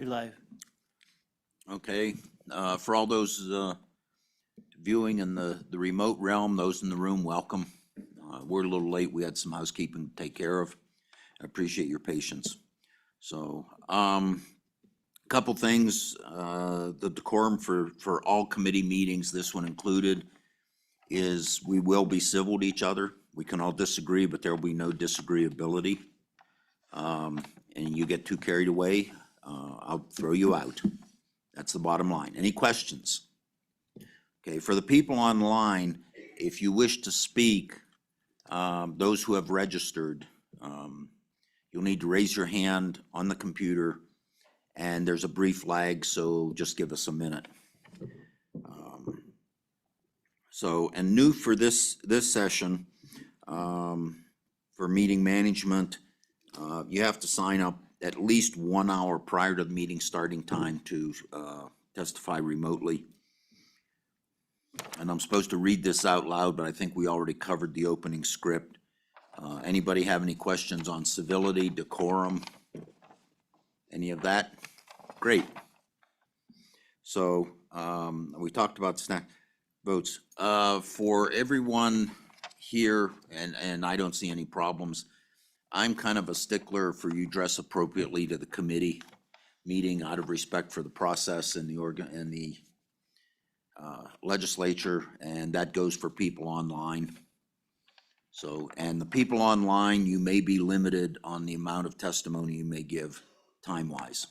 You're live. Okay, for all those viewing in the remote realm, those in the room, welcome. We're a little late. We had some housekeeping to take care of. I appreciate your patience. So, couple things, the decorum for all committee meetings, this one included, is we will be civil to each other. We can all disagree, but there will be no disagreeability. And you get too carried away, I'll throw you out. That's the bottom line. Any questions? Okay, for the people online, if you wish to speak, those who have registered, you'll need to raise your hand on the computer, and there's a brief lag, so just give us a minute. And new for this session, for meeting management, you have to sign up at least 1 hour prior to the meeting starting time to testify remotely. And I'm supposed to read this out loud, but I think we already covered the opening script. Anybody have any questions on civility, decorum, any of that? Great. So we talked about snack votes. For everyone here, and I don't see any problems, I'm kind of a stickler for you dress appropriately to the committee meeting out of respect for the process and the legislature, and that goes for people online. So, and the people online, you may be limited on the amount of testimony you may give time-wise.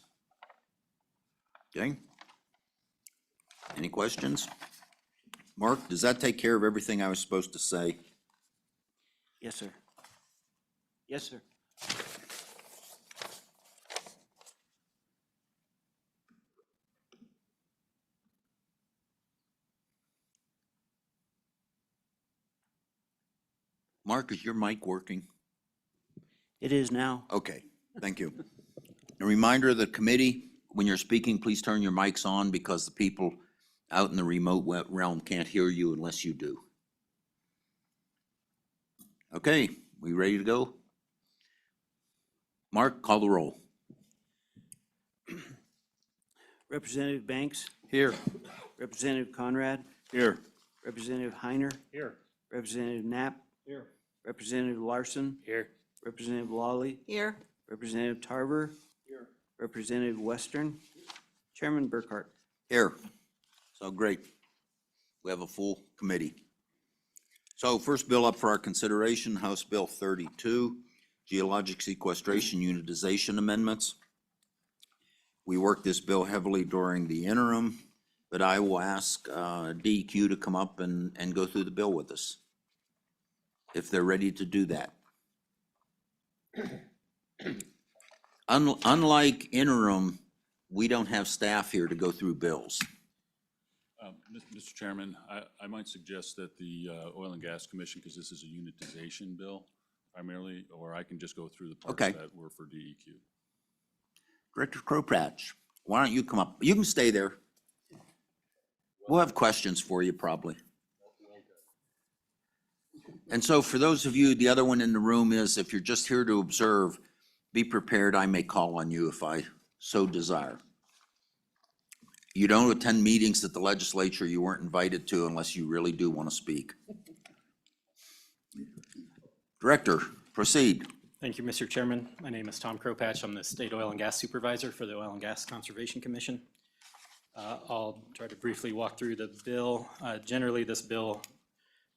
Okay? Any questions? Mark, does that take care of everything I was supposed to say? Yes, sir. Yes, sir. Mark, is your mic working? It is now. Okay, thank you. A reminder of the committee, when you're speaking, please turn your mics on because the people out in the remote realm can't hear you unless you do. Okay, we ready to go? Mark, call the roll. Representative Banks, Here. Representative Conrad, Here. Representative Heiner, Here. Representative Knapp, Here. Representative Larson, Here. Representative Lawley, Here. Representative Tarver, Here. Representative Western, Chairman Burkhart. Here. So great. We have a full committee. So first bill up for our consideration, House Bill 32, Geologic Sequestration Unitization Amendments. We worked this bill heavily during the interim, but I will ask DEQ to come up and go through the bill with us, if they're ready to do that. Unlike interim, we don't have staff here to go through bills. Mr. Chairman, I might suggest that the Oil and Gas Commission, because this is a unitization bill primarily, or I can just go through the parts Okay. that were for DEQ. Director Kropatch, why don't you come up? You can stay there. We'll have questions for you probably. And so for those of you, the other one in the room is, if you're just here to observe, be prepared, I may call on you if I so desire. You don't attend meetings at the legislature you weren't invited to unless you really do want to speak. Director, proceed. Thank you, Mr. Chairman. My name is Tom Kropatch. I'm the State Oil and Gas Supervisor for the Oil and Gas Conservation Commission. I'll try to briefly walk through the bill. Generally, this bill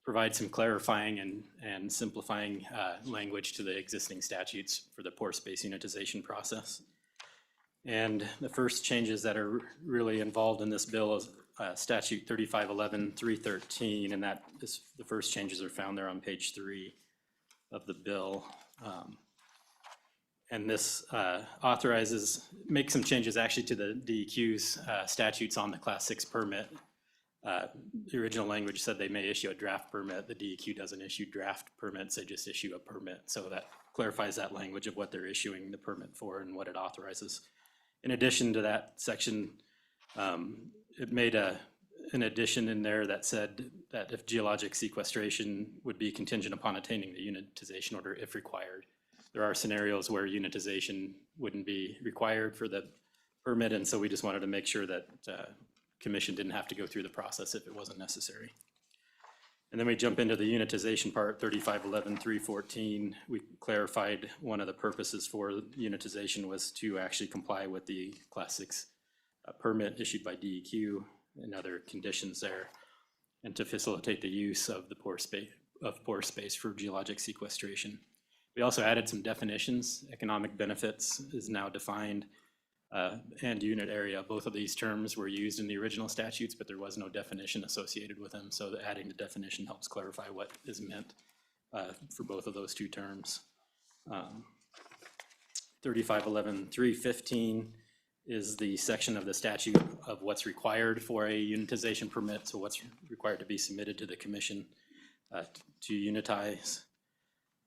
provides some clarifying and simplifying language to the existing statutes for the pore space unitization process. And the first changes that are really involved in this bill is statute 3511-313, and that is the first changes are found there on page 3 of the bill. And this makes some changes actually to the DEQ's statutes on the Class 6 permit. The original language said they may issue a draft permit. The DEQ doesn't issue draft permits, they just issue a permit. So that clarifies that language of what they're issuing the permit for and what it authorizes. In addition to that section, it made an addition in there that said that if geologic sequestration would be contingent upon attaining the unitization order if required. There are scenarios where unitization wouldn't be required for the permit, and so we just wanted to make sure that commission didn't have to go through the process if it wasn't necessary. And then we jump into the unitization part, 3511-314. We clarified one of the purposes for unitization was to actually comply with the Class 6 permit issued by DEQ and other conditions there, and to facilitate the use of the pore space for geologic sequestration. We also added some definitions. Economic benefits is now defined, and unit area. Both of these terms were used in the original statutes, but there was no definition associated with them. So adding the definition helps clarify what is meant for both of those two terms. 3511-315 is the section of the statute of what's required for a unitization permit. So what's required to be submitted to the commission to unitize.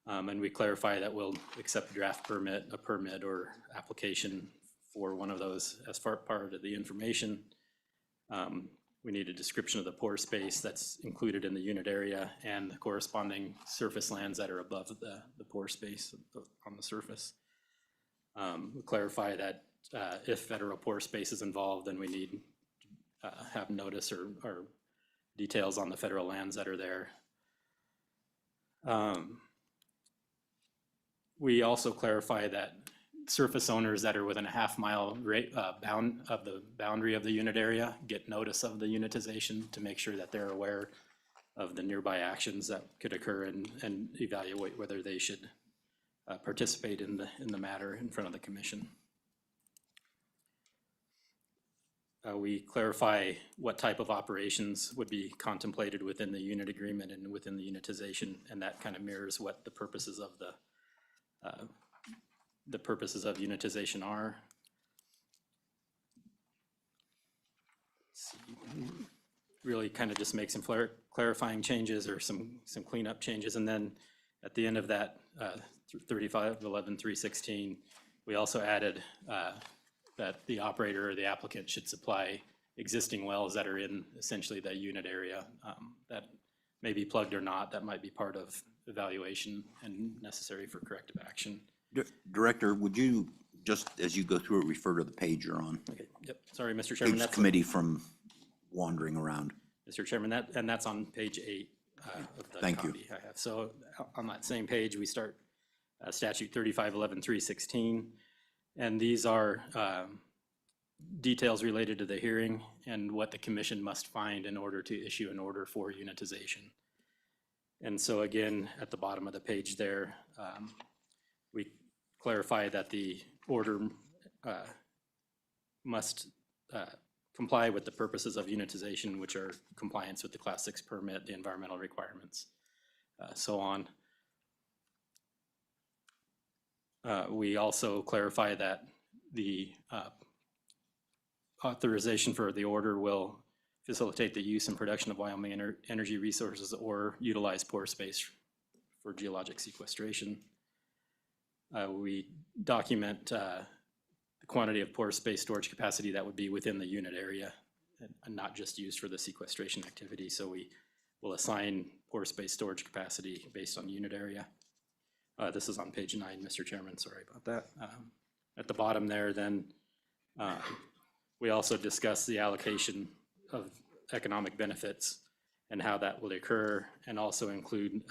And we clarify that we'll accept a draft permit, a permit, or application for one of those as part of the information. We need a description of the pore space that's included in the unit area and the corresponding surface lands that are above the pore space on the surface. We clarify that if federal pore space is involved, then we need have notice or details on the federal lands that are there. We also clarify that surface owners that are within a half-mile boundary of the unit area get notice of the unitization to make sure that they're aware of the nearby actions that could occur and evaluate whether they should participate in the matter in front of the commission. We clarify what type of operations would be contemplated within the unit agreement and within the unitization, and that kind of mirrors what the purposes of unitization are. Really kind of just make some clarifying changes or some cleanup changes, and then at the end of that 3511-316, we also added that the operator or the applicant should supply existing wells that are in essentially the unit area that may be plugged or not. That might be part of evaluation and necessary for corrective action. Director, would you, just as you go through it, refer to the page you're on? Okay, yep, sorry, Mr. Chairman. Keeps That's committee from wandering around. Mr. Chairman, that's on page 8 of the Thank you. copy I have. So on that same page, we start statute 3511-316, and these are details related to the hearing and what the commission must find in order to issue an order for unitization. And so again, at the bottom of the page there, we clarify that the order must comply with the purposes of unitization, which are compliance with the Class 6 permit, the environmental requirements, so on. We also clarify that the authorization for the order will facilitate the use and production of Wyoming energy resources or utilize pore space for geologic sequestration. We document the quantity of pore space storage capacity that would be within the unit area and not just used for the sequestration activity. So we will assign pore space storage capacity based on unit area. This is on page 9, Mr. Chairman, sorry about that. At the bottom there, then, we also discuss the allocation of economic benefits and how that will occur, and also include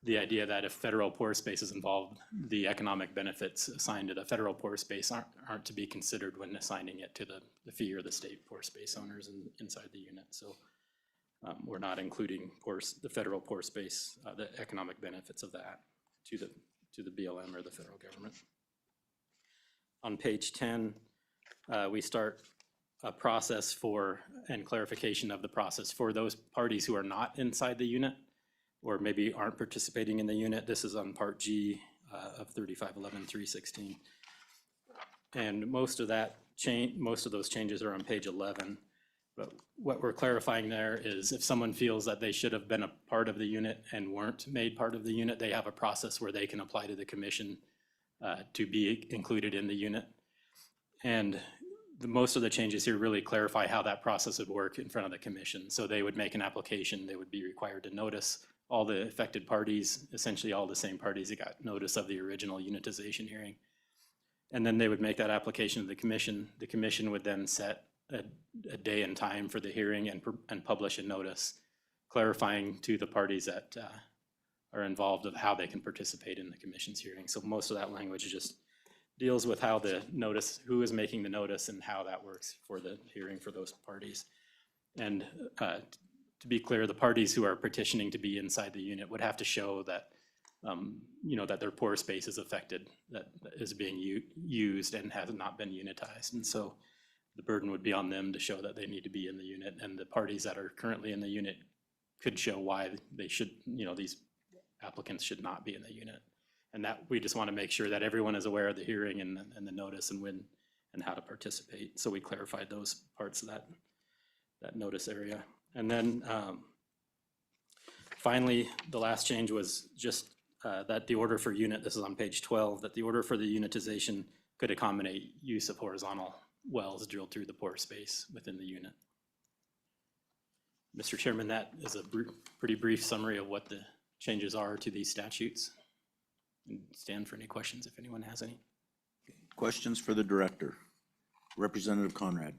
the idea that if federal pore space is involved, the economic benefits assigned to the federal pore space aren't to be considered when assigning it to the fee or the state pore space owners inside the unit. So we're not including the federal pore space, the economic benefits of that to the BLM or the federal government. On page 10, we start a process for and clarification of the process for those parties who are not inside the unit or maybe aren't participating in the unit. This is on part G of 3511-316. And most of those changes are on page 11. But what we're clarifying there is if someone feels that they should have been a part of the unit and weren't made part of the unit, they have a process where they can apply to the commission to be included in the unit. And most of the changes here really clarify how that process would work in front of the commission. So they would make an application, they would be required to notice all the affected parties, essentially all the same parties that got notice of the original unitization hearing. And then they would make that application to the commission. The commission would then set a day and time for the hearing and publish a notice clarifying to the parties that are involved of how they can participate in the commission's hearing. So most of that language just deals with how the notice, who is making the notice and how that works for the hearing for those parties. And to be clear, the parties who are petitioning to be inside the unit would have to show that, that their pore space is affected, that is being used and has not been unitized. And so the burden would be on them to show that they need to be in the unit, and the parties that are currently in the unit could show why they should, these applicants should not be in the unit. And that, we just want to make sure that everyone is aware of the hearing and the notice and when and how to participate. So we clarified those parts of that notice area. And then finally, the last change was just that the order for unit, this is on page 12, that the order for the unitization could accommodate use of horizontal wells drilled through the pore space within the unit. Mr. Chairman, that is a pretty brief summary of what the changes are to these statutes. And stand for any questions if anyone has any. Questions for the director? Representative Conrad.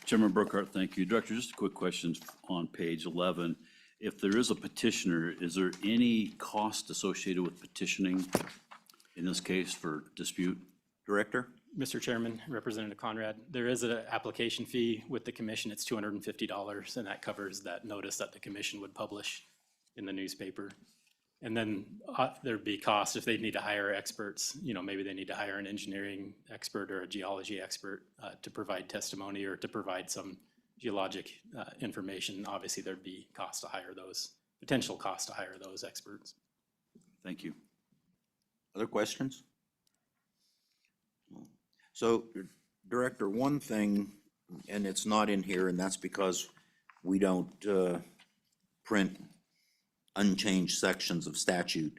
Chairman Burkhart, thank you. Director, just a quick question on page 11. If there is a petitioner, is there any cost associated with petitioning, in this case for dispute? Director? Mr. Chairman, Representative Conrad, there is an application fee with the commission. It's $250, and that covers that notice that the commission would publish in the newspaper. And then there'd be costs if they need to hire experts. Maybe they need to hire an engineering expert or a geology expert to provide testimony or to provide some geologic information. Obviously, there'd be cost to hire those, potential cost to hire those experts. Thank you. Other questions? So, Director, one thing, and it's not in here, and that's because we don't print unchanged sections of statute.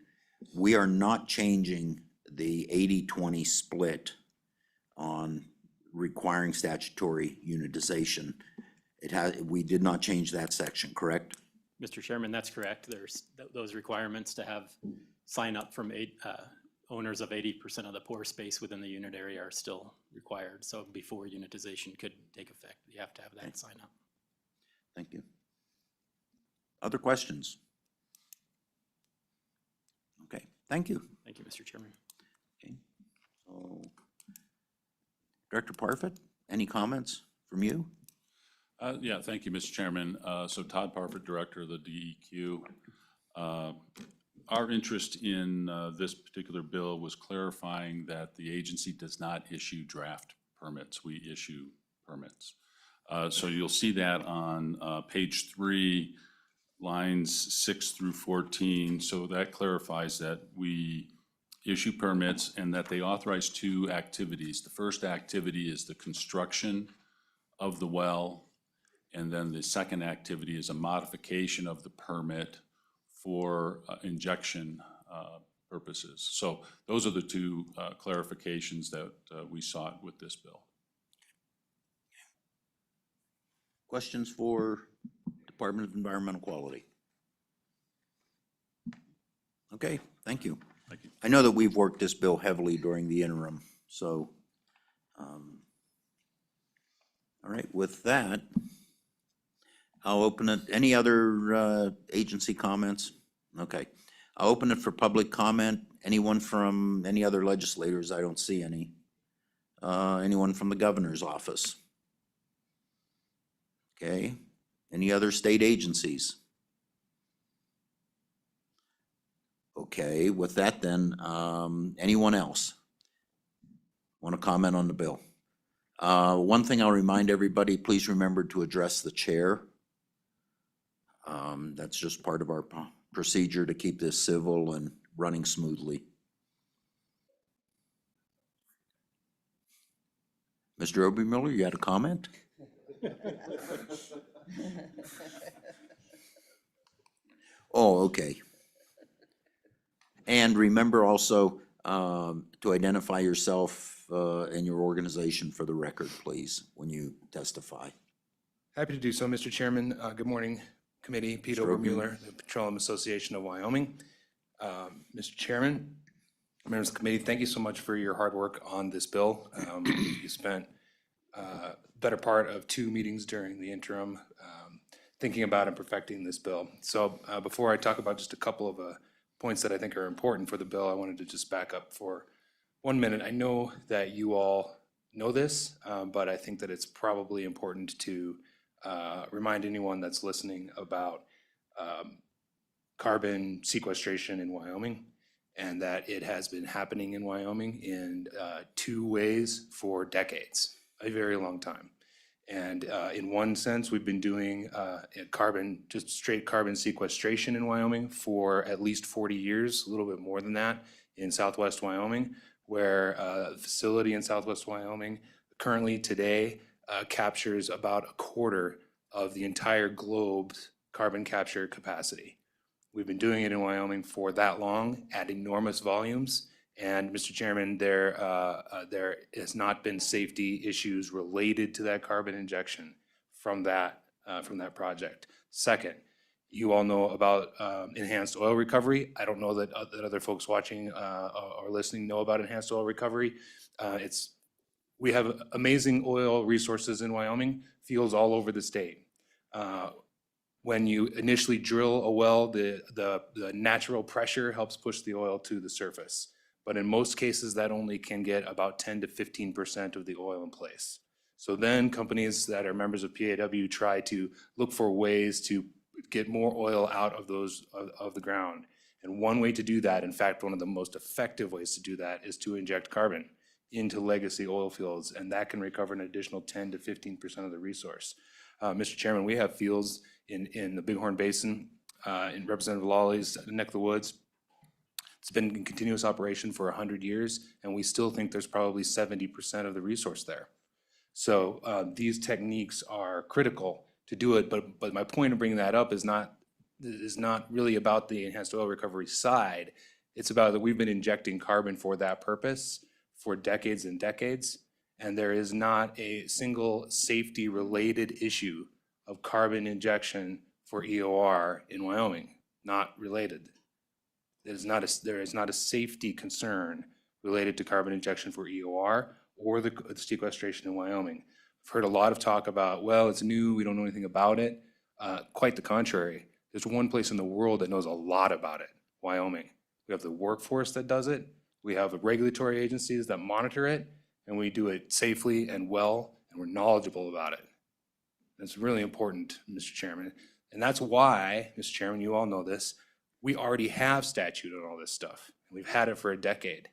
We are not changing the 80-20 split on requiring statutory unitization. We did not change that section, correct? Mr. Chairman, that's correct. There's those requirements to have sign up from owners of 80% of the pore space within the unit area are still required. So before unitization could take effect, you have to have that sign up. Thank you. Other questions? Okay, thank you. Thank you, Mr. Chairman. Okay, so Director Parfit, any comments from you? Yeah, thank you, Mr. Chairman. So Todd Parfit, Director of the DEQ. Our interest in this particular bill was clarifying that the agency does not issue draft permits. We issue permits. So you'll see that on page 3, lines 6 through 14. So that clarifies that we issue permits and that they authorize 2 activities. The first activity is the construction of the well, and then the second activity is a modification of the permit for injection purposes. So those are the 2 clarifications that we sought with this bill. Questions for Department of Environmental Quality? Okay, thank you. Thank you. I know that we've worked this bill heavily during the interim, so, all right, with that, I'll open it. Any other agency comments? Okay, I'll open it for public comment. Anyone from any other legislators? I don't see any. Anyone from the governor's office? Okay, any other state agencies? Okay, with that then, anyone else want to comment on the bill? One thing I'll remind everybody, please remember to address the chair. That's just part of our procedure to keep this civil and running smoothly. Mr. Obermuller, you had a comment? Oh, okay. And remember also to identify yourself and your organization for the record, please, when you testify. Happy to do so, Mr. Chairman. Good morning, committee. Pete Mr. Obermuller, the Petroleum Association of Wyoming. Mr. Chairman, Members of the committee, thank you so much for your hard work on this bill. You spent better part of 2 meetings during the interim thinking about and perfecting this bill. So before I talk about just a couple of points that I think are important for the bill, I wanted to just back up for 1 minute. I know that you all know this, but I think that it's probably important to remind anyone that's listening about carbon sequestration in Wyoming, and that it has been happening in Wyoming in 2 ways for decades, a very long time. And in one sense, we've been doing just straight carbon sequestration in Wyoming for at least 40 years, a little bit more than that in Southwest Wyoming, where a facility in Southwest Wyoming currently today captures about a quarter of the entire globe's carbon capture capacity. We've been doing it in Wyoming for that long at enormous volumes. And Mr. Chairman, there has not been safety issues related to that carbon injection from that project. Second, you all know about enhanced oil recovery. I don't know that other folks watching or listening know about enhanced oil recovery. We have amazing oil resources in Wyoming, fields all over the state. When you initially drill a well, the natural pressure helps push the oil to the surface. But in most cases, that only can get about 10 to 15% of the oil in place. So then companies that are members of PAW try to look for ways to get more oil out of the ground. And one way to do that, in fact, one of the most effective ways to do that, is to inject carbon into legacy oil fields, and that can recover an additional 10 to 15% of the resource. Mr. Chairman, we have fields in the Bighorn Basin, in Representative Lawley's neck of the woods. It's been in continuous operation for 100 years, and we still think there's probably 70% of the resource there. So these techniques are critical to do it, but my point of bringing that up is not really about the enhanced oil recovery side. It's about that we've been injecting carbon for that purpose for decades and decades, and there is not a single safety-related issue of carbon injection for EOR in Wyoming, not related. There is not a safety concern related to carbon injection for EOR or the sequestration in Wyoming. I've heard a lot of talk about, well, it's new, we don't know anything about it. Quite the contrary. There's one place in the world that knows a lot about it, Wyoming. We have the workforce that does it. We have regulatory agencies that monitor it, and we do it safely and well, and we're knowledgeable about it. That's really important, Mr. Chairman. And that's why, Mr. Chairman, you all know this, we already have statute on all this stuff. We've had it for a decade.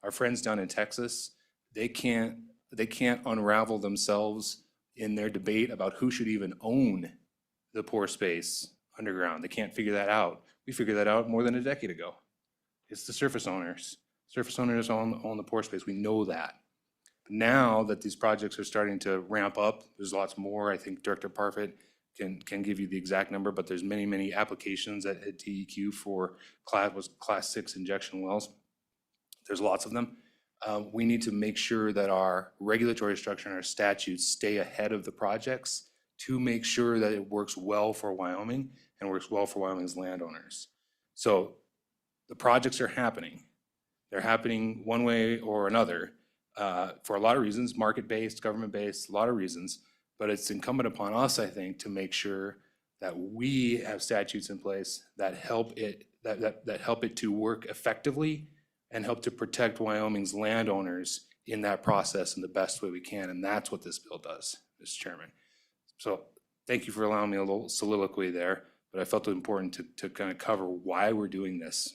Our friends down in Texas, they can't unravel themselves in their debate about who should even own the pore space underground. They can't figure that out. We figured that out more than a decade ago. It's the surface owners. Surface owners own the pore space. We know that. Now that these projects are starting to ramp up, there's lots more. I think Director Parfit can give you the exact number, but there's many applications at TEQ for class 6 injection wells. There's lots of them. We need to make sure that our regulatory structure and our statutes stay ahead of the projects to make sure that it works well for Wyoming and works well for Wyoming's landowners. So the projects are happening. They're happening one way or another for a lot of reasons, market-based, government-based, a lot of reasons. But it's incumbent upon us, I think, to make sure that we have statutes in place that help it to work effectively and help to protect Wyoming's landowners in that process in the best way we can. And that's what this bill does, Mr. Chairman. So thank you for allowing me a little soliloquy there, but I felt it important to kind of cover why we're doing this.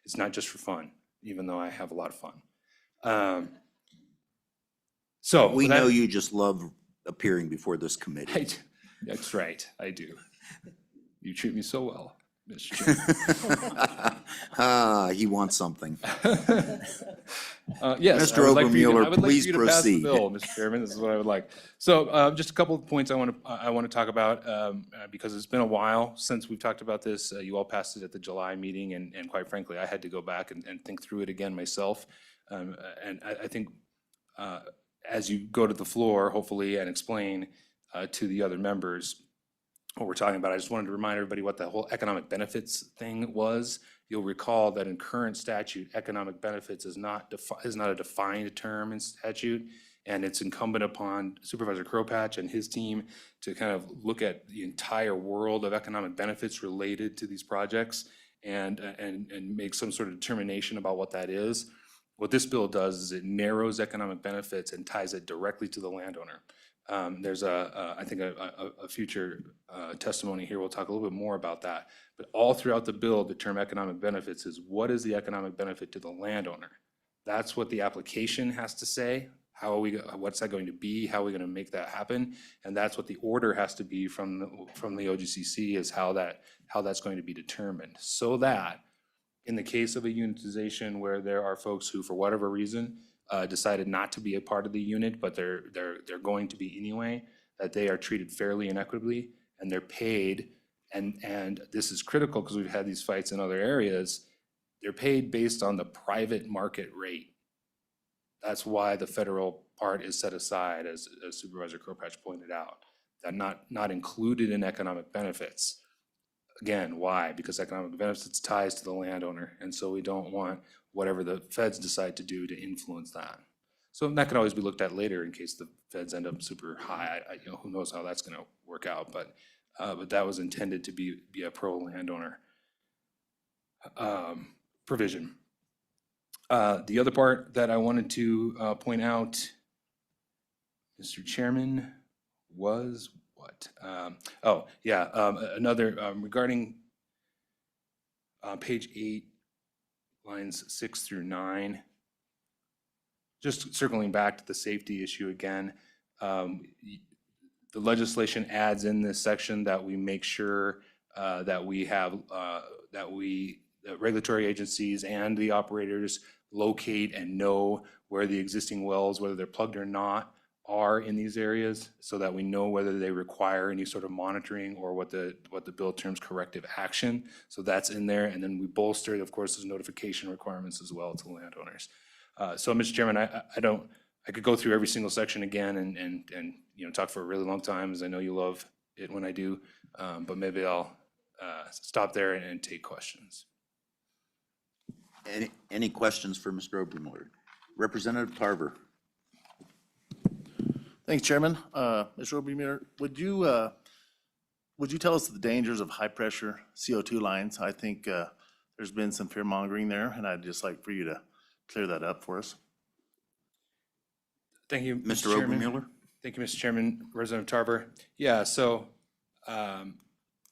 It's not just for fun, even though I have a lot of fun. So We know you just love appearing before this committee. That's right, I do. You treat me so well, Mr. Chairman. He wants something. Yes, Mr. Obermueller, please to pass the proceed. bill, Mr. Chairman. This is what I would like. So just a couple of points I want to talk about because it's been a while since we've talked about this. You all passed it at the July meeting, and quite frankly, I had to go back and think through it again myself. And I think as you go to the floor, hopefully, and explain to the other members what we're talking about. I just wanted to remind everybody what the whole economic benefits thing was. You'll recall that in current statute, economic benefits is not a defined term in statute. And it's incumbent upon Supervisor Crowpatch and his team to kind of look at the entire world of economic benefits related to these projects and make some sort of determination about what that is. What this bill does is it narrows economic benefits and ties it directly to the landowner. There's I think a future testimony here. We'll talk a little bit more about that. But all throughout the bill, the term economic benefits is what is the economic benefit to the landowner? That's what the application has to say. What's that going to be? How are we going to make that happen? And that's what the order has to be from the OGCC, is how that's going to be determined. So that in the case of a unitization where there are folks who, for whatever reason, decided not to be a part of the unit, but they're going to be anyway, that they are treated fairly and equitably, and they're paid. And this is critical because we've had these fights in other areas. They're paid based on the private market rate. That's why the federal part is set aside, as Supervisor Crowpatch pointed out, that not included in economic benefits. Again, why? Because economic benefits ties to the landowner, and so we don't want whatever the feds decide to do to influence that. So that can always be looked at later in case the feds end up super high. Who knows how that's going to work out, but that was intended to be a pro-landowner provision. The other part that I wanted to point out, Mr. Chairman, was what? Another regarding page 8, lines 6 through 9. Just circling back to the safety issue again, the legislation adds in this section that we make sure that we have the regulatory agencies and the operators locate and know where the existing wells, whether they're plugged or not, are in these areas, so that we know whether they require any sort of monitoring or what the bill terms corrective action. So that's in there, and then we bolstered, of course, those notification requirements as well to landowners. So, Mr. Chairman, I could go through every single section again and talk for a really long time, as I know you love it when I do, but maybe I'll stop there and take questions. Any questions for Mr. Obermuller? Representative Tarver. Thanks, Chairman. Mr. Obermuller, would you tell us the dangers of high-pressure CO2 lines? I think there's been some fear-mongering there, and I'd just like for you to clear that up for us. Thank you, Mr. Chairman. Obermuller? Thank you, Mr. Chairman. Representative Tarver. Yeah, so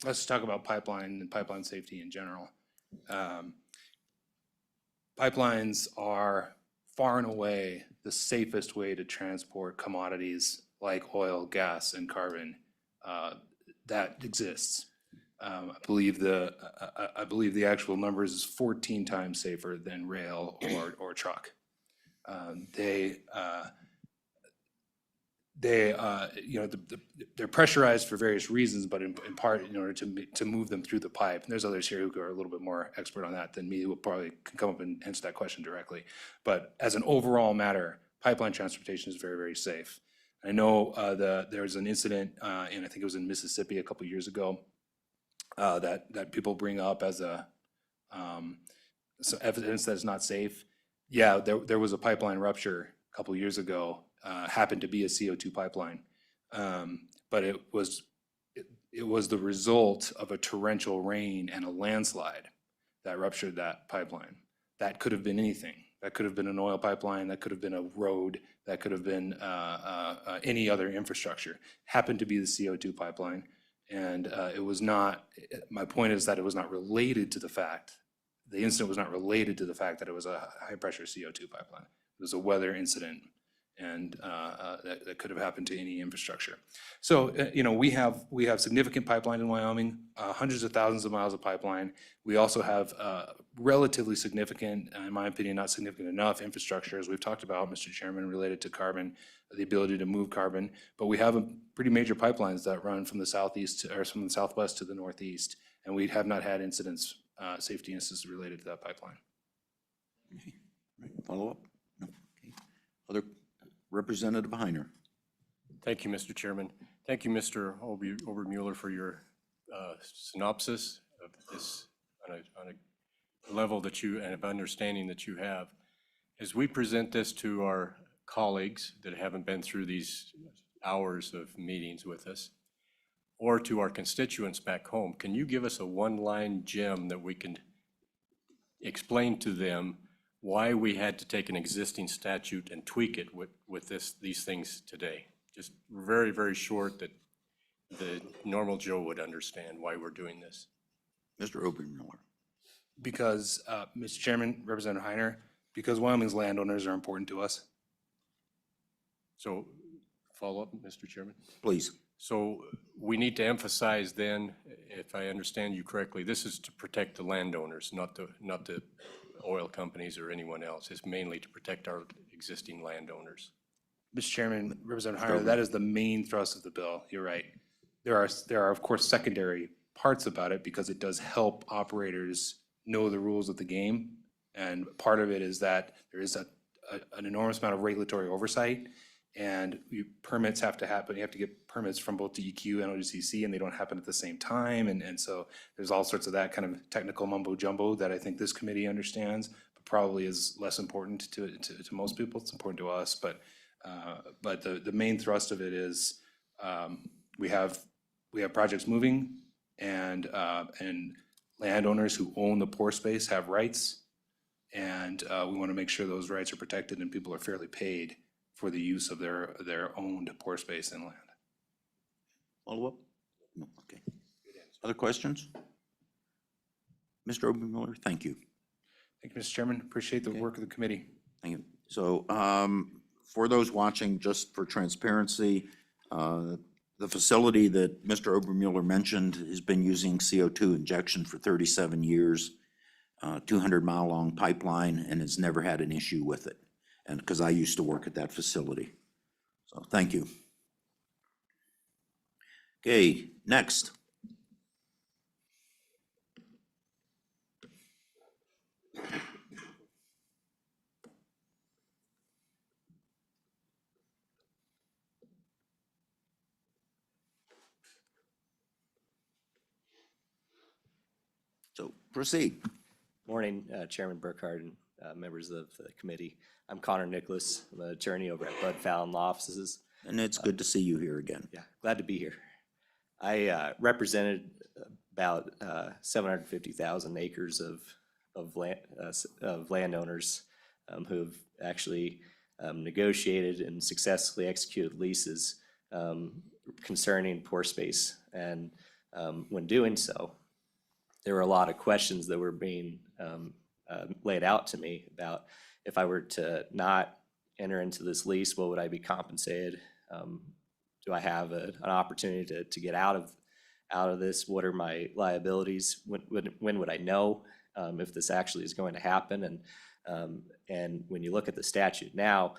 let's talk about pipeline and pipeline safety in general. Pipelines are far and away the safest way to transport commodities like oil, gas, and carbon that exists. I believe the actual numbers is 14 times safer than rail or truck. They're pressurized for various reasons, but in part in order to move them through the pipe. And there's others here who are a little bit more expert on that than me, who will probably can come up and answer that question directly. But as an overall matter, pipeline transportation is very, very safe. I know there was an incident, and I think it was in Mississippi a couple of years ago, that people bring up as some evidence that it's not safe. Yeah, there was a pipeline rupture a couple of years ago. Happened to be a CO2 pipeline, but it was the result of a torrential rain and a landslide that ruptured that pipeline. That could have been anything. That could have been an oil pipeline. That could have been a road. That could have been any other infrastructure. Happened to be the CO2 pipeline, and it was not. My point is that it was not related to the fact. The incident was not related to the fact that it was a high-pressure CO2 pipeline. It was a weather incident, and that could have happened to any infrastructure. So, we have significant pipeline in Wyoming, hundreds of thousands of miles of pipeline. We also have relatively significant, in my opinion, not significant enough infrastructure, as we've talked about, Mr. Chairman, related to carbon, the ability to move carbon. But we have pretty major pipelines that run from the southeast or from the southwest to the northeast, and we have not had incidents, safety incidents related to that pipeline. Follow up? No. Okay. Other Representative Heiner. Thank you, Mr. Chairman. Thank you, Mr. Obermuller, for your synopsis of this on a level that you, and of understanding that you have. As we present this to our colleagues that haven't been through these hours of meetings with us, or to our constituents back home, can you give us a one-line gem that we can explain to them why we had to take an existing statute and tweak it with these things today? Just very, very short, that the normal Joe would understand why we're doing this. Mr. Obermuller. Because, Mr. Chairman, Representative Heiner, because Wyoming's landowners are important to us. So, follow up, Mr. Chairman? Please. So we need to emphasize then, if I understand you correctly, this is to protect the landowners, not the oil companies or anyone else. It's mainly to protect our existing landowners. Mr. Chairman, Representative Heiner, that is the main thrust of the bill. You're right. There are, of course, secondary parts about it because it does help operators know the rules of the game. And part of it is that there is an enormous amount of regulatory oversight, and permits have to happen. You have to get permits from both DEQ and OGCC, and they don't happen at the same time. And so there's all sorts of that kind of technical mumbo jumbo that I think this committee understands, but probably is less important to most people. It's important to us, but the main thrust of it is we have projects moving, and landowners who own the pore space have rights, and we want to make sure those rights are protected and people are fairly paid for the use of their owned pore space and land. Follow up? No, okay. Other questions? Mr. Obermuller, thank you. Thank you, Mr. Chairman. Appreciate the work of the committee. Thank you. So for those watching, just for transparency, the facility that Mr. Obermuller mentioned has been using CO2 injection for 37 years, 200-mile-long pipeline, and has never had an issue with it. And because I used to work at that facility. So thank you. Okay, next. So proceed. Morning, Chairman Burkhardt and members of the committee. I'm Connor Nicholas. I'm an attorney over at Bud Fallon Law Offices. And it's good to see you here again. Yeah, glad to be here. I represented about 750,000 acres of landowners who have actually negotiated and successfully executed leases concerning pore space. And when doing so, there were a lot of questions that were being laid out to me about if I were to not enter into this lease, what would I be compensated? Do I have an opportunity to get out of this? What are my liabilities? When would I know if this actually is going to happen? And when you look at the statute now,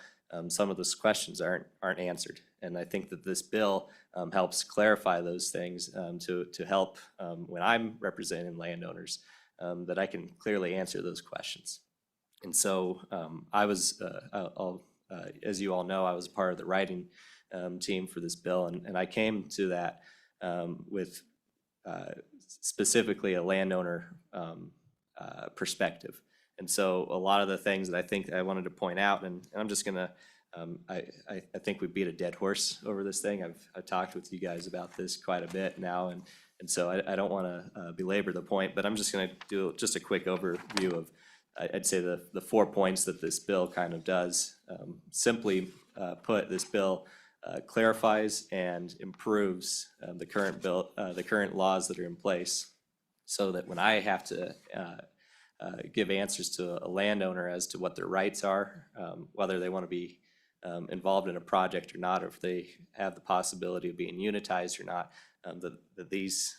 some of those questions aren't answered. And I think that this bill helps clarify those things to help when I'm representing landowners, that I can clearly answer those questions. And so I was, as you all know, I was part of the writing team for this bill, and I came to that with specifically a landowner perspective. And so a lot of the things that I think I wanted to point out, and I'm just gonna, I think we beat a dead horse over this thing. I've talked with you guys about this quite a bit now, and so I don't want to belabor the point, but I'm just gonna do just a quick overview of, I'd say the 4 points that this bill kind of does. Simply put, this bill clarifies and improves the current laws that are in place, so that when I have to give answers to a landowner as to what their rights are, whether they want to be involved in a project or not, or if they have the possibility of being unitized or not, that these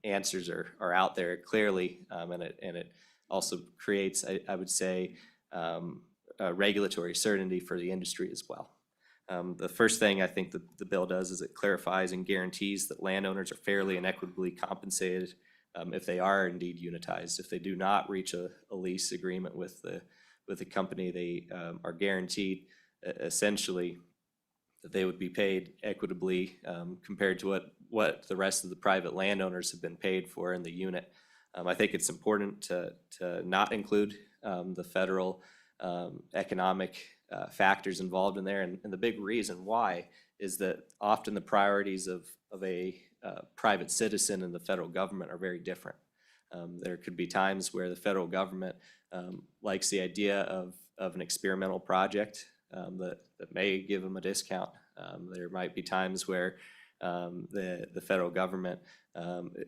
answers are out there clearly, and it also creates, I would say, regulatory certainty for the industry as well. The first thing I think that the bill does is it clarifies and guarantees that landowners are fairly and equitably compensated if they are indeed unitized. If they do not reach a lease agreement with the company, they are guaranteed essentially that they would be paid equitably compared to what what the rest of the private landowners have been paid for in the unit. I think it's important to not include the federal economic factors involved in there. And the big reason why is that often the priorities of a private citizen and the federal government are very different. There could be times where the federal government likes the idea of an experimental project that may give them a discount. There might be times where the federal government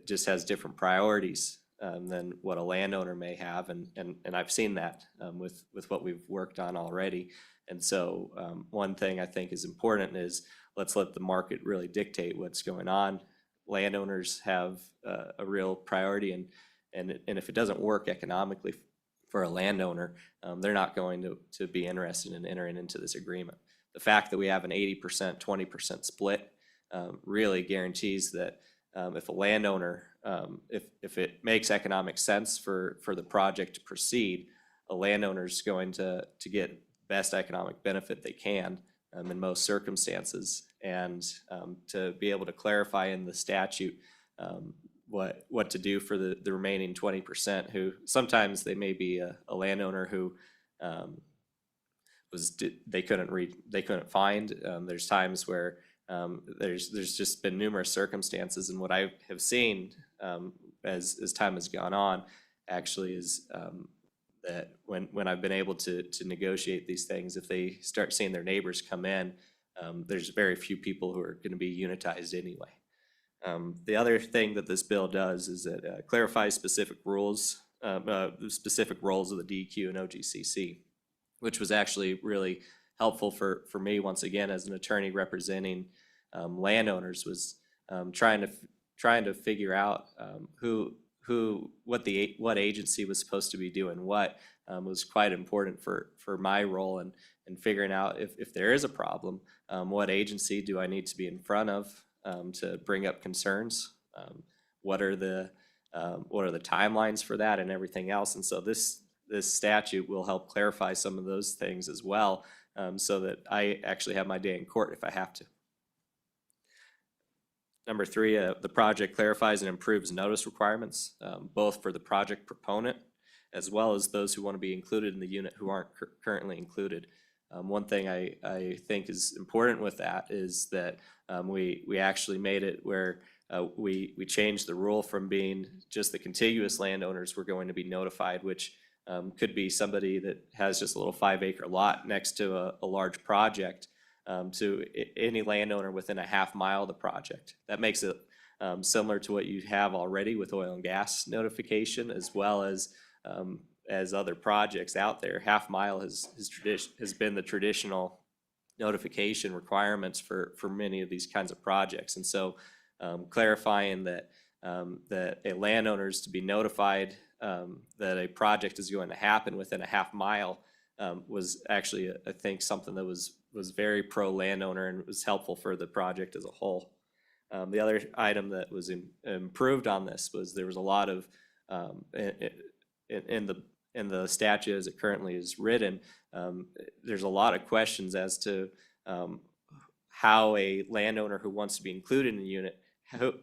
just has different priorities than what a landowner may have, and I've seen that with what we've worked on already. And so one thing I think is important is let's let the market really dictate what's going on. Landowners have a real priority, and if it doesn't work economically for a landowner, they're not going to be interested in entering into this agreement. The fact that we have an 80%, 20% split really guarantees that if a landowner, if it makes economic sense for the project to proceed, a landowner's going to get best economic benefit they can in most circumstances. And to be able to clarify in the statute what to do for the remaining 20%, who sometimes they may be a landowner who they couldn't find. There's times where there's just been numerous circumstances, and what I have seen as time has gone on actually is that when I've been able to negotiate these things, if they start seeing their neighbors come in, there's very few people who are going to be unitized anyway. The other thing that this bill does is it clarifies specific roles of the DEQ and OGCC, which was actually really helpful for me, once again, as an attorney representing landowners, was trying to figure out what agency was supposed to be doing what. Was quite important for my role in figuring out if there is a problem, what agency do I need to be in front of to bring up concerns? What are the timelines for that and everything else? And so this statute will help clarify some of those things as well, so that I actually have my day in court if I have to. Number 3, the project clarifies and improves notice requirements, both for the project proponent as well as those who want to be included in the unit who aren't currently included. One thing I think is important with that is that we actually made it where we changed the rule from being just the contiguous landowners were going to be notified, which could be somebody that has just a little 5-acre lot next to a large project, to any landowner within a half mile of the project. That makes it similar to what you have already with oil and gas notification, as well as other projects out there. Half mile has been the traditional notification requirements for many of these kinds of projects. And so clarifying that a landowner is to be notified that a project is going to happen within a half mile was actually, I think, something that was very pro landowner and was helpful for the project as a whole. The other item that was improved on this was there was a lot of in the statute as it currently is written, there's a lot of questions as to how a landowner who wants to be included in the unit, who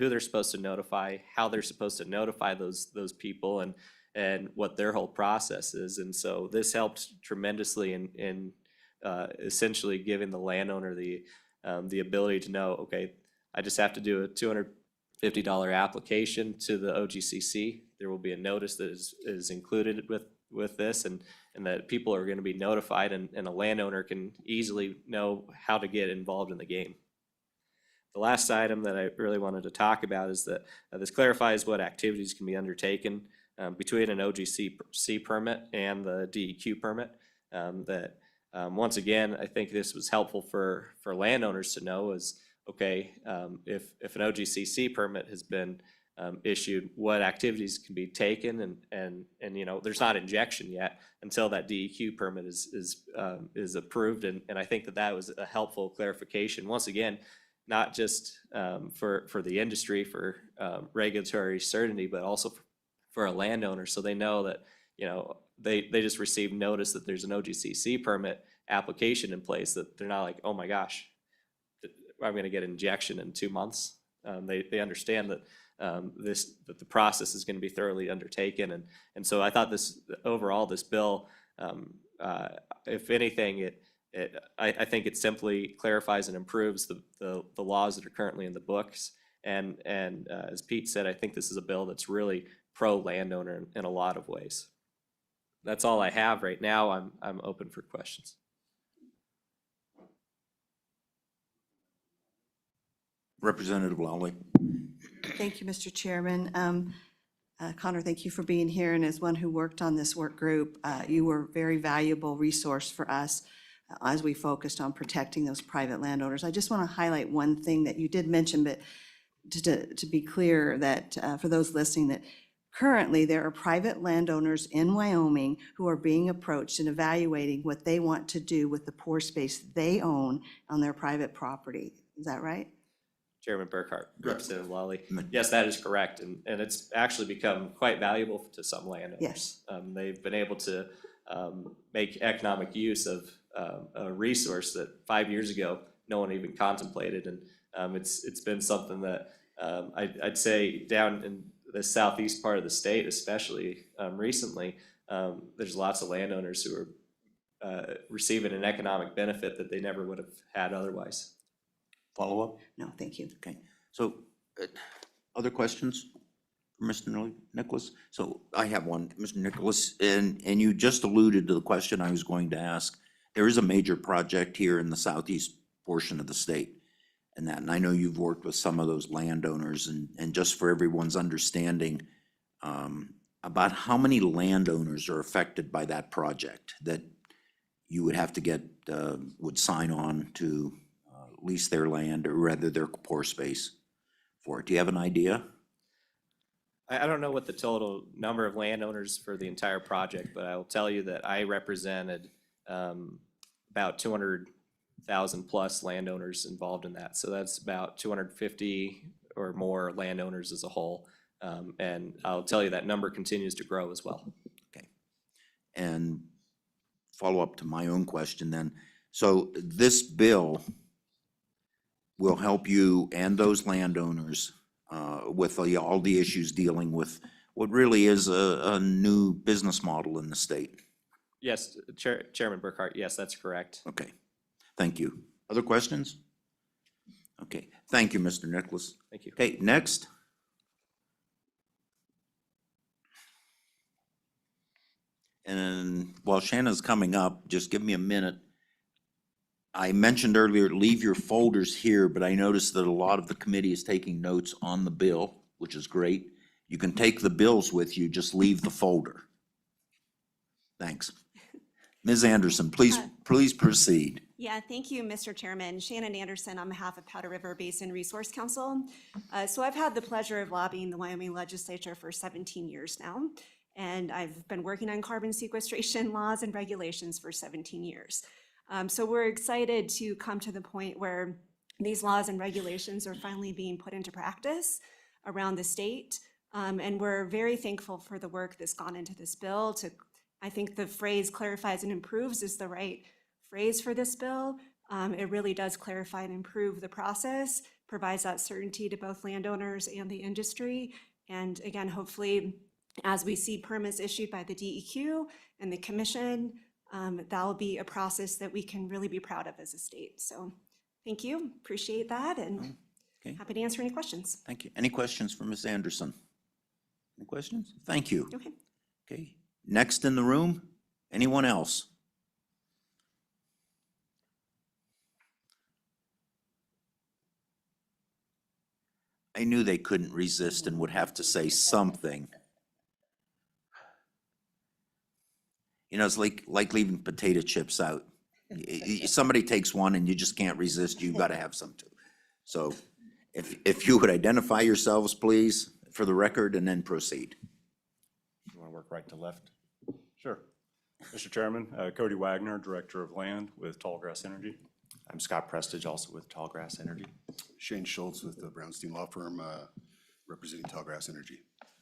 they're supposed to notify, how they're supposed to notify those people, and what their whole process is. And so this helped tremendously in essentially giving the landowner the ability to know, okay, I just have to do a $250 application to the OGCC. There will be a notice that is included with this, and that people are going to be notified, and a landowner can easily know how to get involved in the game. The last item that I really wanted to talk about is that this clarifies what activities can be undertaken between an OGCC permit and the DEQ permit. Once again, I think this was helpful for landowners to know is, okay, if an OGCC permit has been issued, what activities can be taken, and there's not injection yet until that DEQ permit is approved, and I think that was a helpful clarification. Once again, not just for the industry, for regulatory certainty, but also for a landowner, so they know that they just received notice that there's an OGCC permit application in place, that they're not like, oh my gosh, I'm going to get injection in 2 months. They understand that that the process is going to be thoroughly undertaken. And so I thought overall, this bill, if anything, I think it simply clarifies and improves the laws that are currently in the books. And as Pete said, I think this is a bill that's really pro-landowner in a lot of ways. That's all I have right now. I'm open for questions. Representative Lawley. Thank you, Mr. Chairman. Connor, thank you for being here, and as one who worked on this work group, you were a very valuable resource for us as we focused on protecting those private landowners. I just want to highlight one thing that you did mention, but to be clear that for those listening, that currently there are private landowners in Wyoming who are being approached and evaluating what they want to do with the pore space they own on their private property. Is that right? Chairman Burkhart, Representative Lawley. Yes, that is correct. And it's actually become quite valuable to some landowners. Yes. They've been able to make economic use of a resource that 5 years ago, no one even contemplated. And it's been something that I'd say down in the southeast part of the state, especially recently, there's lots of landowners who are receiving an economic benefit that they never would have had otherwise. Follow up? No, thank you. Okay, so other questions for Mr. Nicholas? So I have one, Mr. Nicholas, and you just alluded to the question I was going to ask. There is a major project here in the southeast portion of the state, and I know you've worked with some of those landowners, and just for everyone's understanding, about how many landowners are affected by that project that you would have to get, would sign on to lease their land, or rather their pore space for it? Do you have an idea? I don't know what the total number of landowners for the entire project, but I will tell you that I represented about 200,000 plus landowners involved in that. So that's about 250 or more landowners as a whole. And I'll tell you that number continues to grow as well. Okay. And follow up to my own question then. So this bill will help you and those landowners with all the issues dealing with what really is a new business model in the state. Yes, Chairman Burkhart, yes, that's correct. Okay, thank you. Other questions? Okay, thank you, Mr. Nicholas. Thank you. Okay, next. And while Shanna's coming up, just give me a minute. I mentioned earlier, leave your folders here, but I noticed that a lot of the committee is taking notes on the bill, which is great. You can take the bills with you, just leave the folder. Thanks. Ms. Anderson, please proceed. Yeah, thank you, Mr. Chairman. Shannon Anderson on behalf of Powder River Basin Resource Council. So I've had the pleasure of lobbying the Wyoming legislature for 17 years now, and I've been working on carbon sequestration laws and regulations for 17 years. So we're excited to come to the point where these laws and regulations are finally being put into practice around the state. And we're very thankful for the work that's gone into this bill. I think the phrase clarifies and improves is the right phrase for this bill. It really does clarify and improve the process, provides that certainty to both landowners and the industry. And again, hopefully, as we see permits issued by the DEQ and the commission, that'll be a process that we can really be proud of as a state. So thank you, appreciate that, and Okay. happy to answer any questions. Thank you. Any questions for Ms. Anderson? Any questions? Thank you. Okay. Okay, next in the room, anyone else? I knew they couldn't resist and would have to say something. You know, it's like leaving potato chips out. Somebody takes one and you just can't resist, you've got to have some too. So if you would identify yourselves, please, for the record, and then proceed. You want to work right to left? Sure. Mr. Chairman, Cody Wagner, Director of Land with Tallgrass Energy. I'm Scott Prestige, also with Tallgrass Energy. Shane Schultz with the Brownstein Law Firm, representing Tallgrass Energy.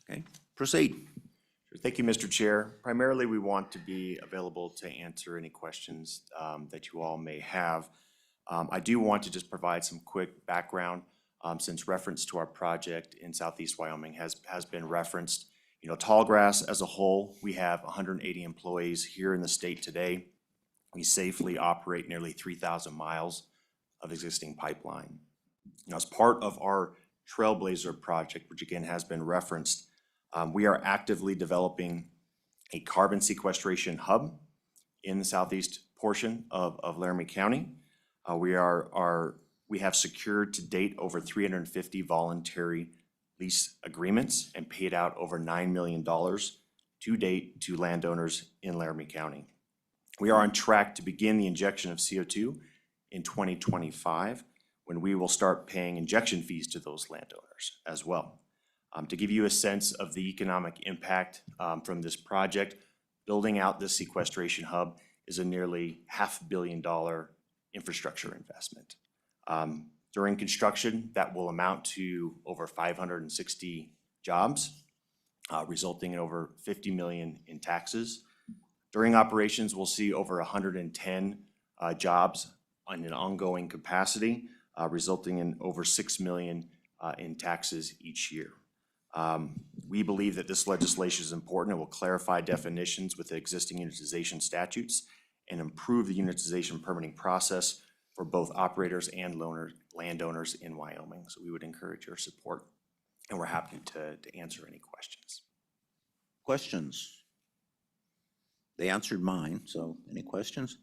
Okay, proceed. Thank you, Mr. Chair. Primarily, we want to be available to answer any questions that you all may have. I do want to just provide some quick background. since reference to our project in Southeast Wyoming has been referenced. You know, Tallgrass as a whole, we have 180 employees here in the state today. We safely operate nearly 3,000 miles of existing pipeline. Now, as part of our Trailblazer project, which again has been referenced, we are actively developing a carbon sequestration hub in the southeast portion of Laramie County. We have secured to date over 350 voluntary lease agreements and paid out over $9 million to date to landowners in Laramie County. We are on track to begin the injection of CO2 in 2025, when we will start paying injection fees to those landowners as well. To give you a sense of the economic impact from this project, building out this sequestration hub is a nearly $500 million infrastructure investment. During construction, that will amount to over 560 jobs, resulting in over 50 million in taxes. During operations, we'll see over 110 jobs on an ongoing capacity, resulting in over 6 million in taxes each year. We believe that this legislation is important. It will clarify definitions with the existing unitization statutes and improve the unitization permitting process for both operators and landowners in Wyoming. So we would encourage your support, and we're happy to answer any questions. Questions? They answered mine, so any questions?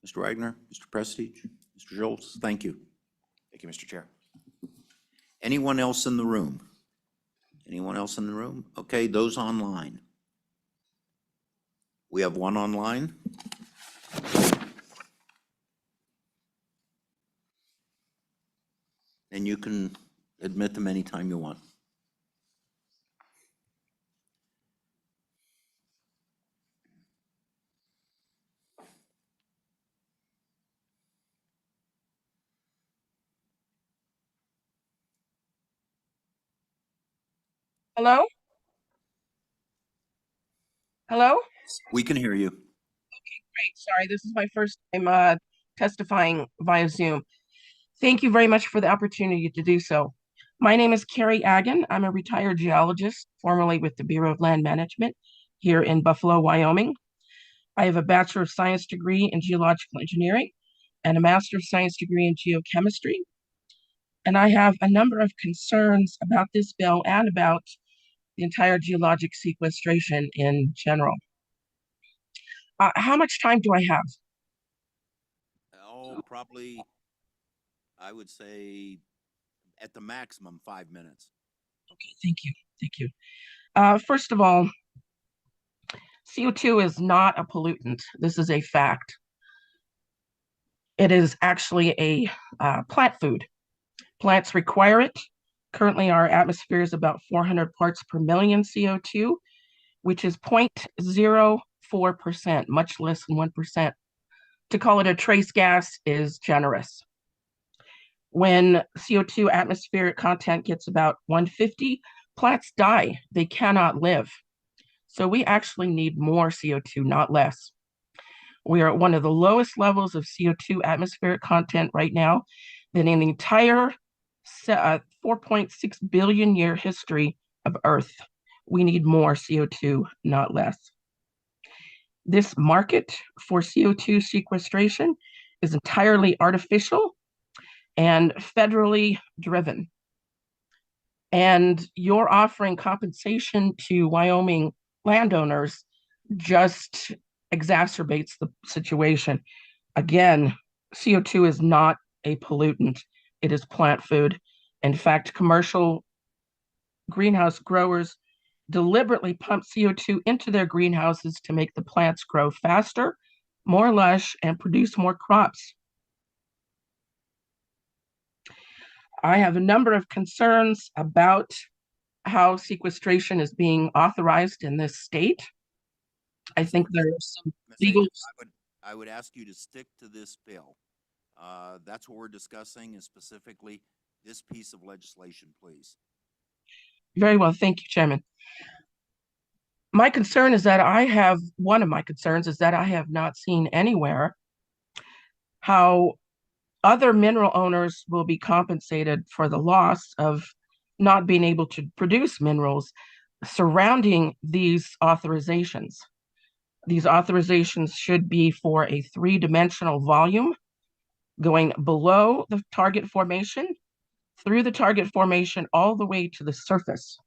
Mr. Wagner, Mr. Prestige, Mr. Schultz, thank you. Thank you, Mr. Chair. Anyone else in the room? Anyone else in the room? Okay, those online. We have one online. And you can admit them anytime you want. Hello? Hello? We can hear you. Great. Sorry, this is my first time testifying via Zoom. Thank you very much for the opportunity to do so. My name is Carrie Agan. I'm a retired geologist, formerly with the Bureau of Land Management here in Buffalo, Wyoming. I have a Bachelor of Science degree in Geological Engineering and a Master of Science degree in Geochemistry. And I have a number of concerns about this bill and about the entire geologic sequestration in general. How much time do I have? Oh, probably, I would say at the maximum 5 minutes. Okay, thank you. Thank you. First of all, CO2 is not a pollutant. This is a fact. It is actually a plant food. Plants require it. Currently, our atmosphere is about 400 parts per million CO2, which is 0.04%, much less than 1%. To call it a trace gas is generous. When CO2 atmospheric content gets about 150, plants die. They cannot live. So we actually need more CO2, not less. We are at one of the lowest levels of CO2 atmospheric content right now than in the entire 4.6 billion year history of Earth. We need more CO2, not less. This market for CO2 sequestration is entirely artificial and federally driven. And you're offering compensation to Wyoming landowners just exacerbates the situation. Again, CO2 is not a pollutant. It is plant food. In fact, commercial greenhouse growers deliberately pump CO2 into their greenhouses to make the plants grow faster, more lush, and produce more crops. I have a number of concerns about how sequestration is being authorized in this state. I think there are some legal. I would ask you to stick to this bill. That's what we're discussing, is specifically this piece of legislation, please. Very well, thank you, Chairman. One of my concerns is that I have not seen anywhere how other mineral owners will be compensated for the loss of not being able to produce minerals surrounding these authorizations. These authorizations should be for a three-dimensional volume going below the target formation, through the target formation, all the way to the surface.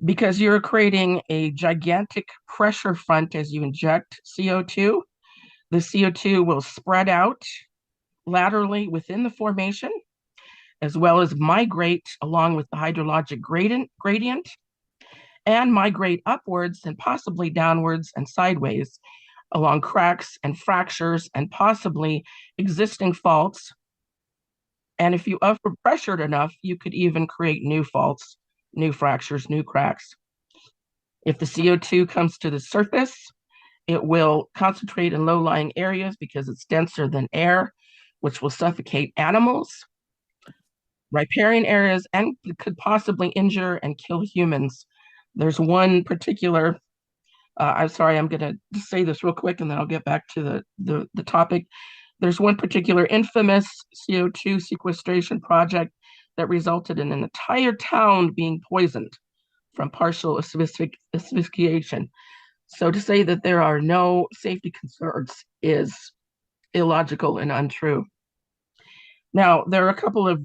Because you're creating a gigantic pressure front as you inject CO2, the CO2 will spread out laterally within the formation, as well as migrate along with the hydrologic gradient, and migrate upwards and possibly downwards and sideways along cracks and fractures and possibly existing faults. And if you overpressured enough, you could even create new faults, new fractures, new cracks. If the CO2 comes to the surface, it will concentrate in low-lying areas because it's denser than air, which will suffocate animals, riparian areas, and could possibly injure and kill humans. There's one particular, I'm sorry, I'm going to say this real quick and then I'll get back to the topic. There's one particular infamous CO2 sequestration project that resulted in an entire town being poisoned from partial asphyxiation. So to say that there are no safety concerns is illogical and untrue. Now, there are a couple of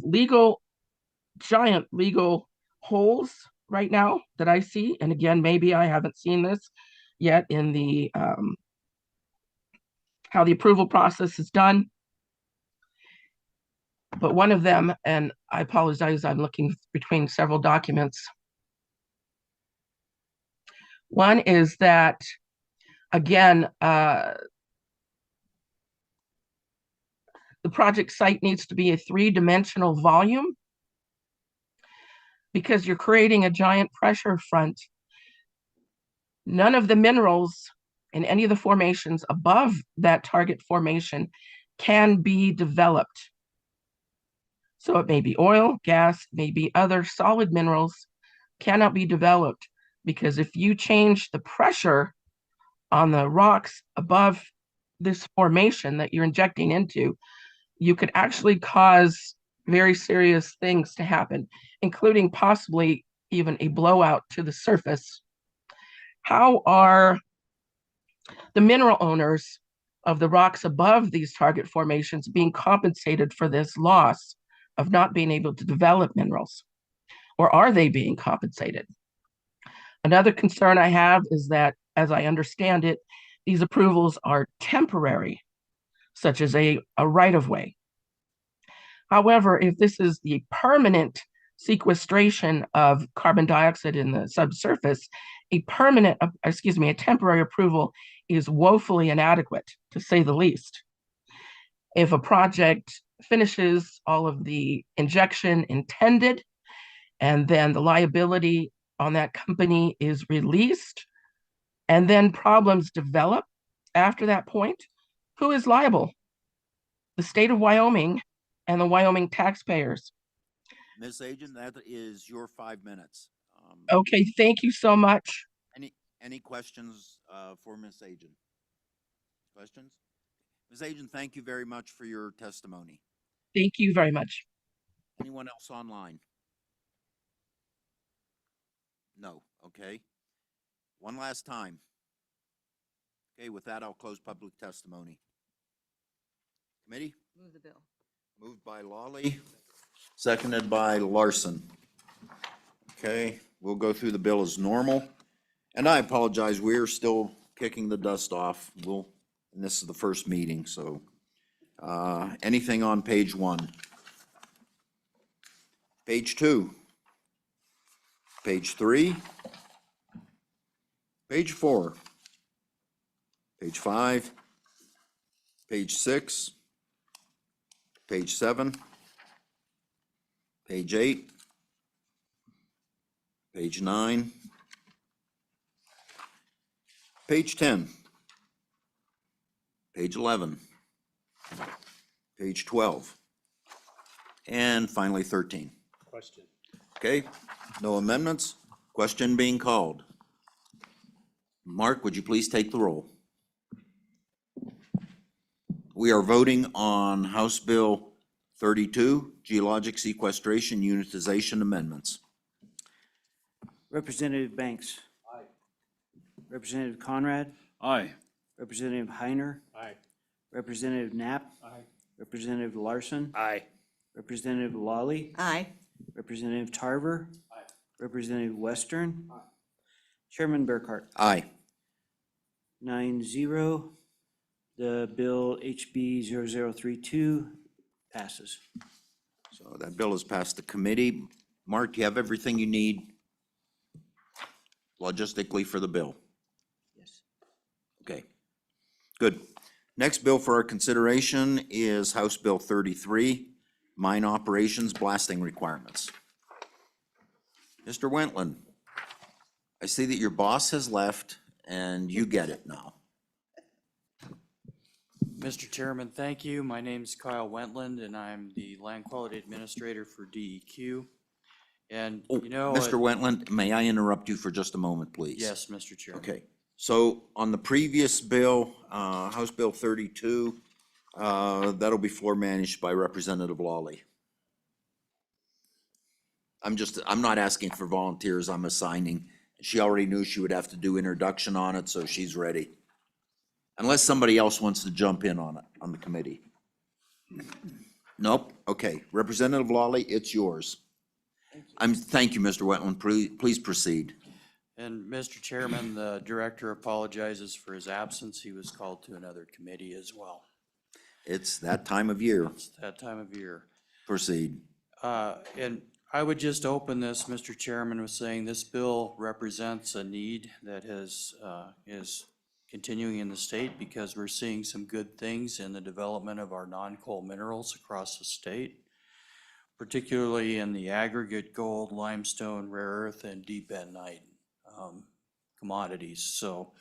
giant legal holes right now that I see. And again, maybe I haven't seen this yet in the how the approval process is done. But one of them, and I apologize, I'm looking between several documents. One is that, again, the project site needs to be a three-dimensional volume because you're creating a giant pressure front. None of the minerals in any of the formations above that target formation can be developed. So it may be oil, gas, maybe other solid minerals cannot be developed because if you change the pressure on the rocks above this formation that you're injecting into, you could actually cause very serious things to happen, including possibly even a blowout to the surface. How are the mineral owners of the rocks above these target formations being compensated for this loss of not being able to develop minerals? Or are they being compensated? Another concern I have is that, as I understand it, these approvals are temporary, such as a right-of-way. However, if this is the permanent sequestration of carbon dioxide in the subsurface, a temporary approval is woefully inadequate, to say the least. If a project finishes all of the injection intended, and then the liability on that company is released, and then problems develop after that point, who is liable? The state of Wyoming and the Wyoming taxpayers. Ms. Agent, that is your 5 minutes. Okay, thank you so much. Any questions for Ms. Agent? Questions? Ms. Agent, thank you very much for your testimony. Thank you very much. Anyone else online? No, okay. One last time. Okay, with that, I'll close public testimony. Committee? Move the bill. Moved by Lawley, seconded by Larson. Okay, we'll go through the bill as normal. And I apologize, we're still kicking the dust off. And this is the first meeting, so anything on page 1? Page 2? Page 3? Page 4? Page 5? Page 6? Page 7? Page 8? Page 9? Page 10? Page 11? Page 12? And finally 13. Question. Okay, no amendments. Question being called. Mark, would you please take the roll? We are voting on House Bill 32, Geologic Sequestration Unitization Amendments. Representative Banks. Aye. Representative Conrad. Aye. Representative Heiner. Aye. Representative Knapp. Aye. Representative Larson. Aye. Representative Lawley. Aye. Representative Tarver. Aye. Representative Western. Chairman Burkhart. Aye. 9-0. The bill HB 0032 passes. So that bill has passed the committee. Mark, do you have everything you need logistically for the bill? Yes. Okay, good. Next bill for our consideration is House Bill 33, Mine Operations Blasting Requirements. Mr. Wentland, I see that your boss has left and you get it now. Mr. Chairman, thank you. My name's Kyle Wentland, and I'm the Land Quality Administrator for DEQ. And, you know. Mr. Wentland, may I interrupt you for just a moment, please? Yes, Mr. Chairman. Okay, so on the previous bill, House Bill 32, that'll be floor managed by Representative Lawley. I'm not asking for volunteers, I'm assigning. She already knew she would have to do introduction on it, so she's ready. Unless somebody else wants to jump in on it, on the committee. Nope, okay. Representative Lawley, it's yours. Thank you, Mr. Wetland. Please proceed. And Mr. Chairman, the director apologizes for his absence. He was called to another committee as well. It's that time of year. It's that time of year. Proceed. And I would just open this, Mr. Chairman, with saying this bill represents a need that is continuing in the state because we're seeing some good things in the development of our non-coal minerals across the state, particularly in the aggregate gold, limestone, rare earth, and deep bentonite commodities. So,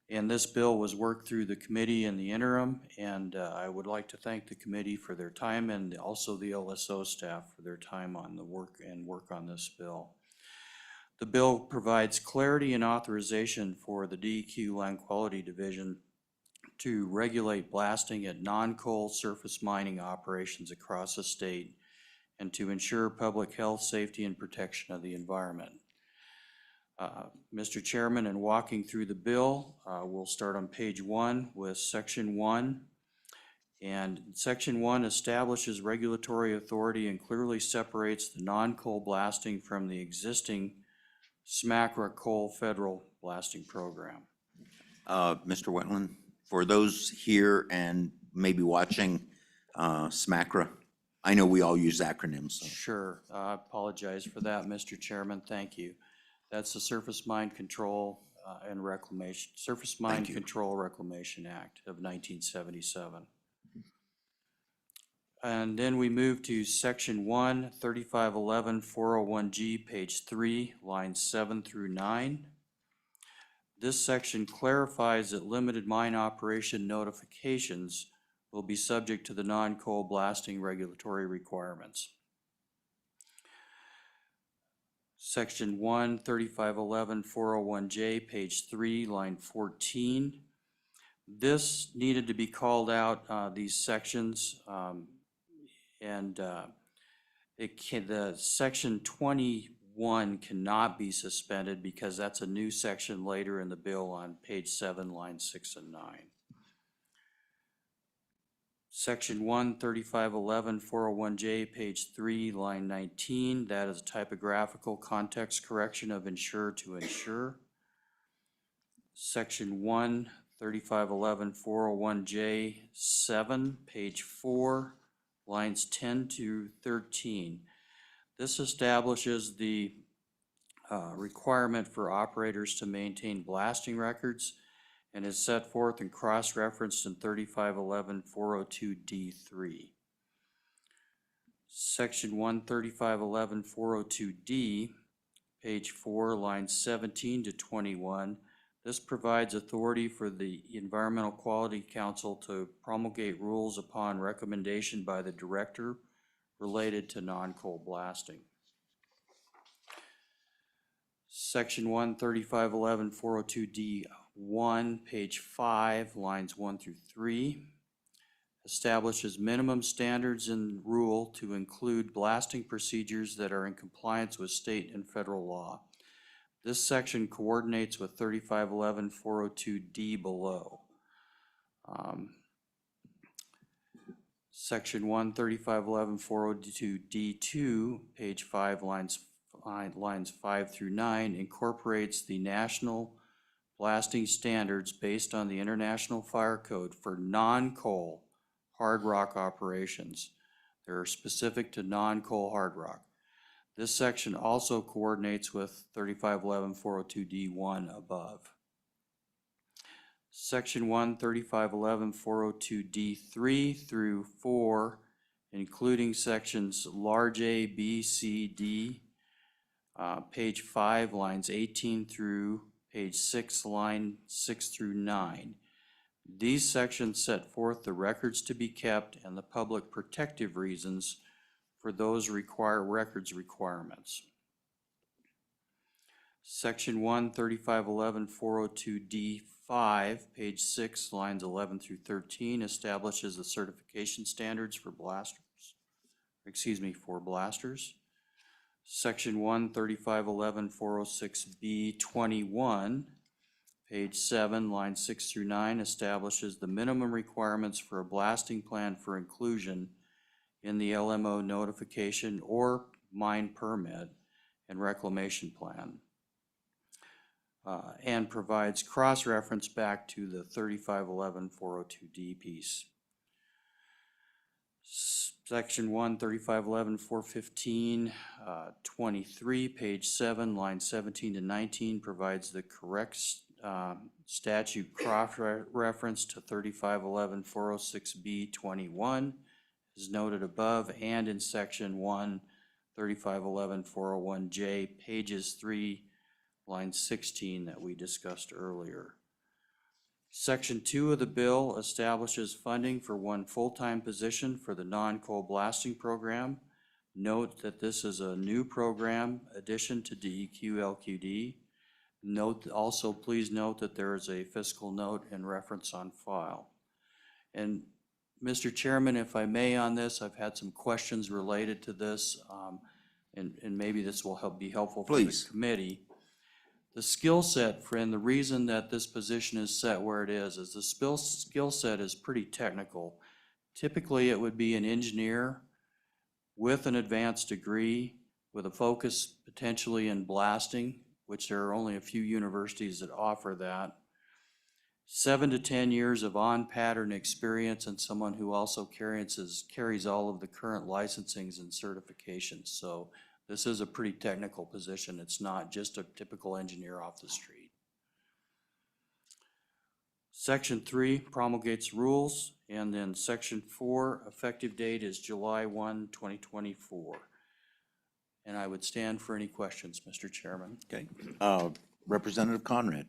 and this bill was worked through the committee in the interim, and I would like to thank the committee for their time and also the LSO staff for their time on the work on this bill. The bill provides clarity and authorization for the DEQ Land Quality Division to regulate blasting at non-coal surface mining operations across the state and to ensure public health, safety, and protection of the environment. Mr. Chairman, in walking through the bill, we'll start on page 1 with section 1. And section 1 establishes regulatory authority and clearly separates the non-coal blasting from the existing SMACRA coal federal blasting program. Mr. Wetland, for those here and maybe watching SMACRA, I know we all use acronyms. So. Sure, I apologize for that, Mr. Chairman, thank you. That's the Surface Mine Control and Reclamation, Surface Mine Control Reclamation Act of 1977. And then we move to section 1, 3511 401G, page 3, lines 7 through 9. This section clarifies that limited mine operation notifications will be subject to the non-coal blasting regulatory requirements. Section 1, 3511 401J, page 3, line 14. This needed to be called out, these sections, the section 21 cannot be suspended because that's a new section later in the bill on page 7, lines 6 and 9. Section 1, 3511 401J, page 3, line 19, that is a typographical context correction of insure to insure. Section 1, 3511 401J, 7, page 4, lines 10 to 13. This establishes the requirement for operators to maintain blasting records and is set forth and cross-referenced in 3511 402D3. Section 1, 3511 402D, page 4, lines 17 to 21. This provides authority for the Environmental Quality Council to promulgate rules upon recommendation by the director related to non-coal blasting. Section 1, 3511 402D 1, page 5, lines 1 through 3. Establishes minimum standards in rule to include blasting procedures that are in compliance with state and federal law. This section coordinates with 3511-402D below. Section 1, 3511-402D2, page 5, lines 5 through 9, incorporates the national blasting standards based on the International Fire Code for non-coal hard rock operations. They are specific to non-coal hard rock. This section also coordinates with 3511-402D1 above. Section 1, 3511-402D3 through 4, including sections large A, B, C, D, page 5, lines 18 through page 6, line 6 through 9. These sections set forth the records to be kept and the public protective reasons for those records requirements. Section 1, 3511-402D5, page 6, lines 11 through 13, establishes the certification standards for blasters. Section 1, 3511-406B21, page 7, lines 6 through 9, establishes the minimum requirements for a blasting plan for inclusion in the LMO notification or mine permit and reclamation plan, and provides cross-reference back to the 3511-402D piece. Section 1, 3511-415, 23, page 7, lines 17 to 19, provides the correct statute cross-reference to 3511-406B21, as noted above, and in section 1, 3511-401J, pages 3, line 16 that we discussed earlier. Section 2 of the bill establishes funding for one full-time position for the non-coal blasting program. Note that this is a new program addition to DEQ-LQD. Also, please note that there is a fiscal note and reference on file. And Mr. Chairman, if I may on this, I've had some questions related to this, and maybe this will be helpful for the committee. The skill set, and the reason that this position is set where it is the skill set is pretty technical. Typically, it would be an engineer with an advanced degree with a focus potentially in blasting, which there are only a few universities that offer that. 7 to 10 years of on-pattern experience, and someone who also carries all of the current licensings and certifications. So this is a pretty technical position. It's not just a typical engineer off the street. Section 3 promulgates rules, and then Section 4, effective date is July 1, 2024. And I would stand for any questions, Mr. Chairman. Okay. Representative Conrad.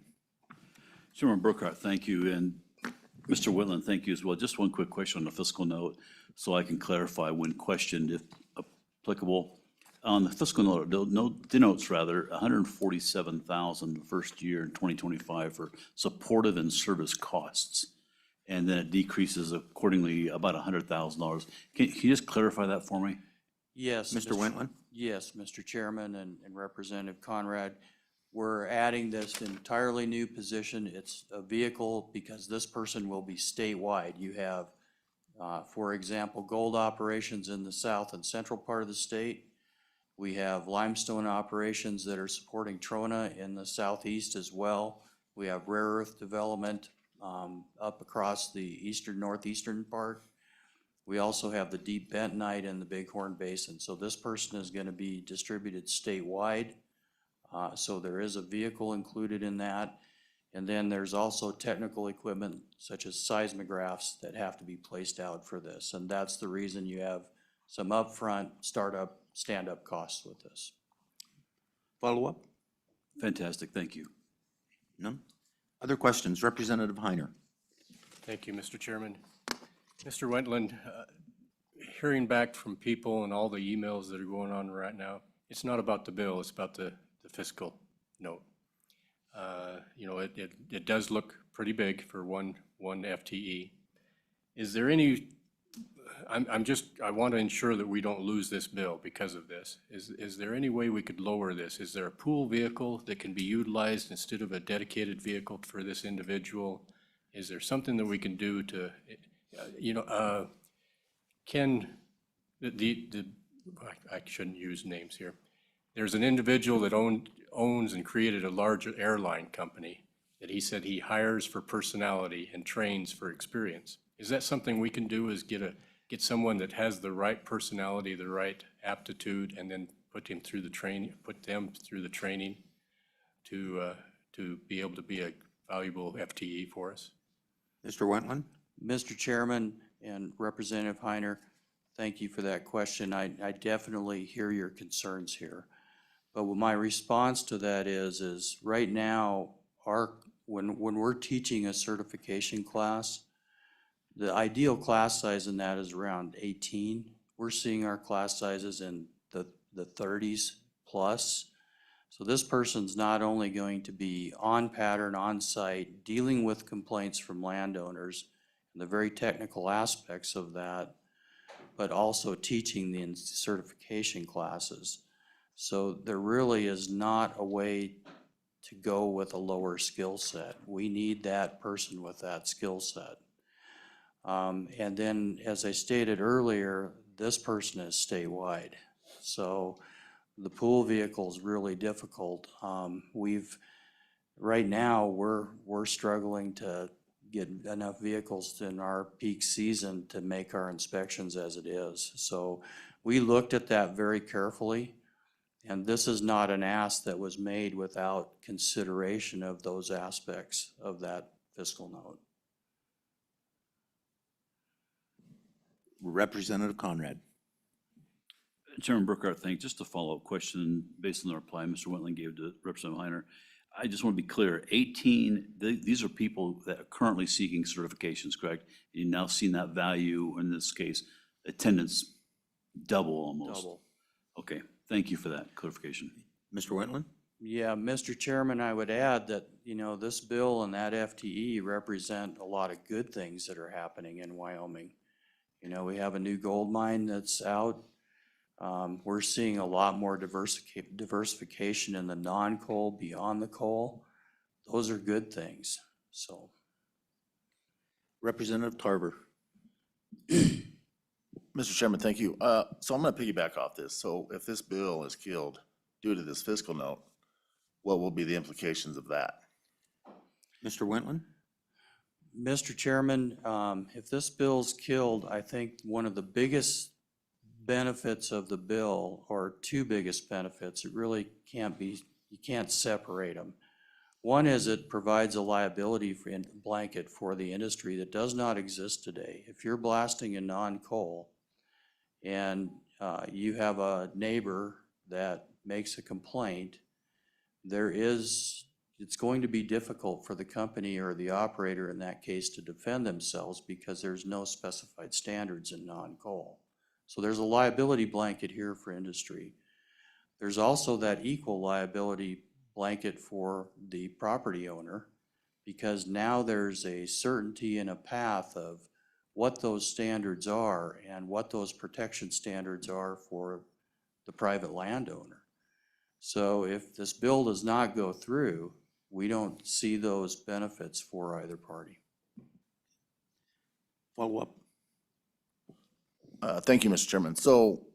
Chairman Brookhart, thank you, and Mr. Whitland, thank you as well. Just one quick question on the fiscal note, so I can clarify when questioned, if applicable. On the fiscal note, denotes rather, $147,000 the first year in 2025 for supportive and service costs, and then it decreases accordingly about $100,000. Can you just clarify that for me? Yes. Mr. Whitland? Yes, Mr. Chairman and Representative Conrad. We're adding this entirely new position. It's a vehicle because this person will be statewide. You have, for example, gold operations in the south and central part of the state. We have limestone operations that are supporting Trona in the southeast as well. We have rare earth development up across the eastern, northeastern part. We also have the deep bentonite in the Bighorn Basin. So this person is going to be distributed statewide. So there is a vehicle included in that. And then there's also technical equipment such as seismographs that have to be placed out for this. And that's the reason you have some upfront startup, stand-up costs with this. Follow-up? Fantastic, thank you. None? Other questions? Representative Heiner. Thank you, Mr. Chairman. Mr. Wentland, hearing back from people and all the emails that are going on right now, it's not about the bill, it's about the fiscal note. You know, it does look pretty big for one FTE. Is there any, I want to ensure that we don't lose this bill because of this. Is there any way we could lower this? Is there a pool vehicle that can be utilized instead of a dedicated vehicle for this individual? Is there something that we can do to, you know, I shouldn't use names here. There's an individual that owns and created a large airline company that he said he hires for personality and trains for experience. Is that something we can do, is get someone that has the right personality, the right aptitude, and then put them through the training to be able to be a valuable FTE for us? Mr. Wentland? Mr. Chairman and Representative Heiner, thank you for that question. I definitely hear your concerns here. But what my response to that is right now, when we're teaching a certification class, the ideal class size in that is around 18. We're seeing our class sizes in the 30s plus. So this person's not only going to be on pattern, on site, dealing with complaints from landowners and the very technical aspects of that, but also teaching the certification classes. So there really is not a way to go with a lower skill set. We need that person with that skill set. And then, as I stated earlier, this person is statewide. So the pool vehicle is really difficult. Right now, we're struggling to get enough vehicles in our peak season to make our inspections as it is. So we looked at that very carefully, and this is not an ask that was made without consideration of those aspects of that fiscal note. Representative Conrad. Chairman Burkhart, thanks. Just a follow-up question based on the reply Mr. Wentland gave to Representative Heiner. I just want to be clear, 18, these are people that are currently seeking certifications, correct? You've now seen that value, in this case, attendance double almost. Double. Okay, thank you for that clarification. Mr. Wentland? Yeah, Mr. Chairman, I would add that, you know, this bill and that FTE represent a lot of good things that are happening in Wyoming. You know, we have a new gold mine that's out. We're seeing a lot more diversification in the non-coal, beyond the coal. Those are good things, so. Representative Tarver. Mr. Chairman, thank you. So I'm going to piggyback off this. So if this bill is killed due to this fiscal note, what will be the implications of that? Mr. Wentland? Mr. Chairman, if this bill's killed, I think one of the biggest benefits of the bill, or two biggest benefits, it really can't be, you can't separate them. One is it provides a liability blanket for the industry that does not exist today. If you're blasting a non-coal and you have a neighbor that makes a complaint, it's going to be difficult for the company or the operator in that case to defend themselves because there's no specified standards in non-coal. So there's a liability blanket here for industry. There's also that equal liability blanket for the property owner, because now there's a certainty and a path of what those standards are and what those protection standards are for the private landowner. So if this bill does not go through, we don't see those benefits for either party. Follow up. Thank you, Mr. Chairman. So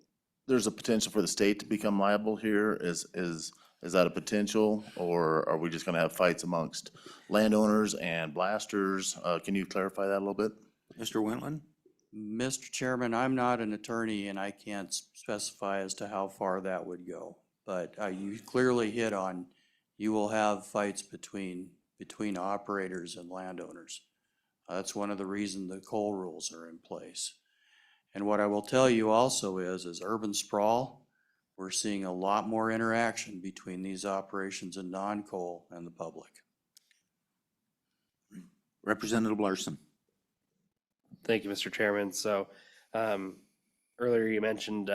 there's a potential for the state to become liable here. Is that a potential, or are we just going to have fights amongst landowners and blasters? Can you clarify that a little bit? Mr. Wentland? Mr. Chairman, I'm not an attorney and I can't specify as to how far that would go. But you clearly hit on, you will have fights between operators and landowners. That's one of the reasons the coal rules are in place. And what I will tell you also is urban sprawl, we're seeing a lot more interaction between these operations and non-coal and the public. Representative Larson. Thank you, Mr. Chairman. So earlier you mentioned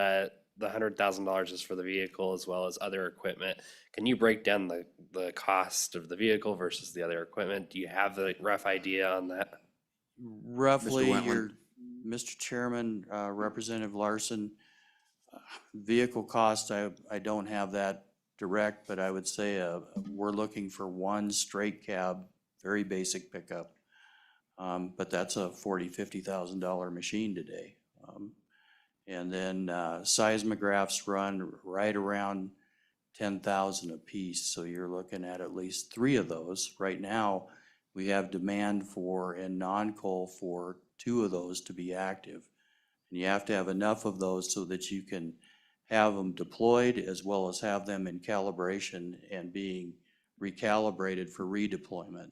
the $100,000 is for the vehicle as well as other equipment. Can you break down the cost of the vehicle versus the other equipment? Do you have the rough idea on that? Roughly, Wentland. your, Mr. Chairman, Representative Larson, vehicle cost, I don't have that direct, but I would say we're looking for one straight cab, very basic pickup. But that's a $40,000-$50,000 machine today. And then seismographs run right around 10,000 a piece, so you're looking at least 3 of those. Right now, we have demand for, in non-coal, for 2 of those to be active. And you have to have enough of those so that you can have them deployed as well as have them in calibration and being recalibrated for redeployment.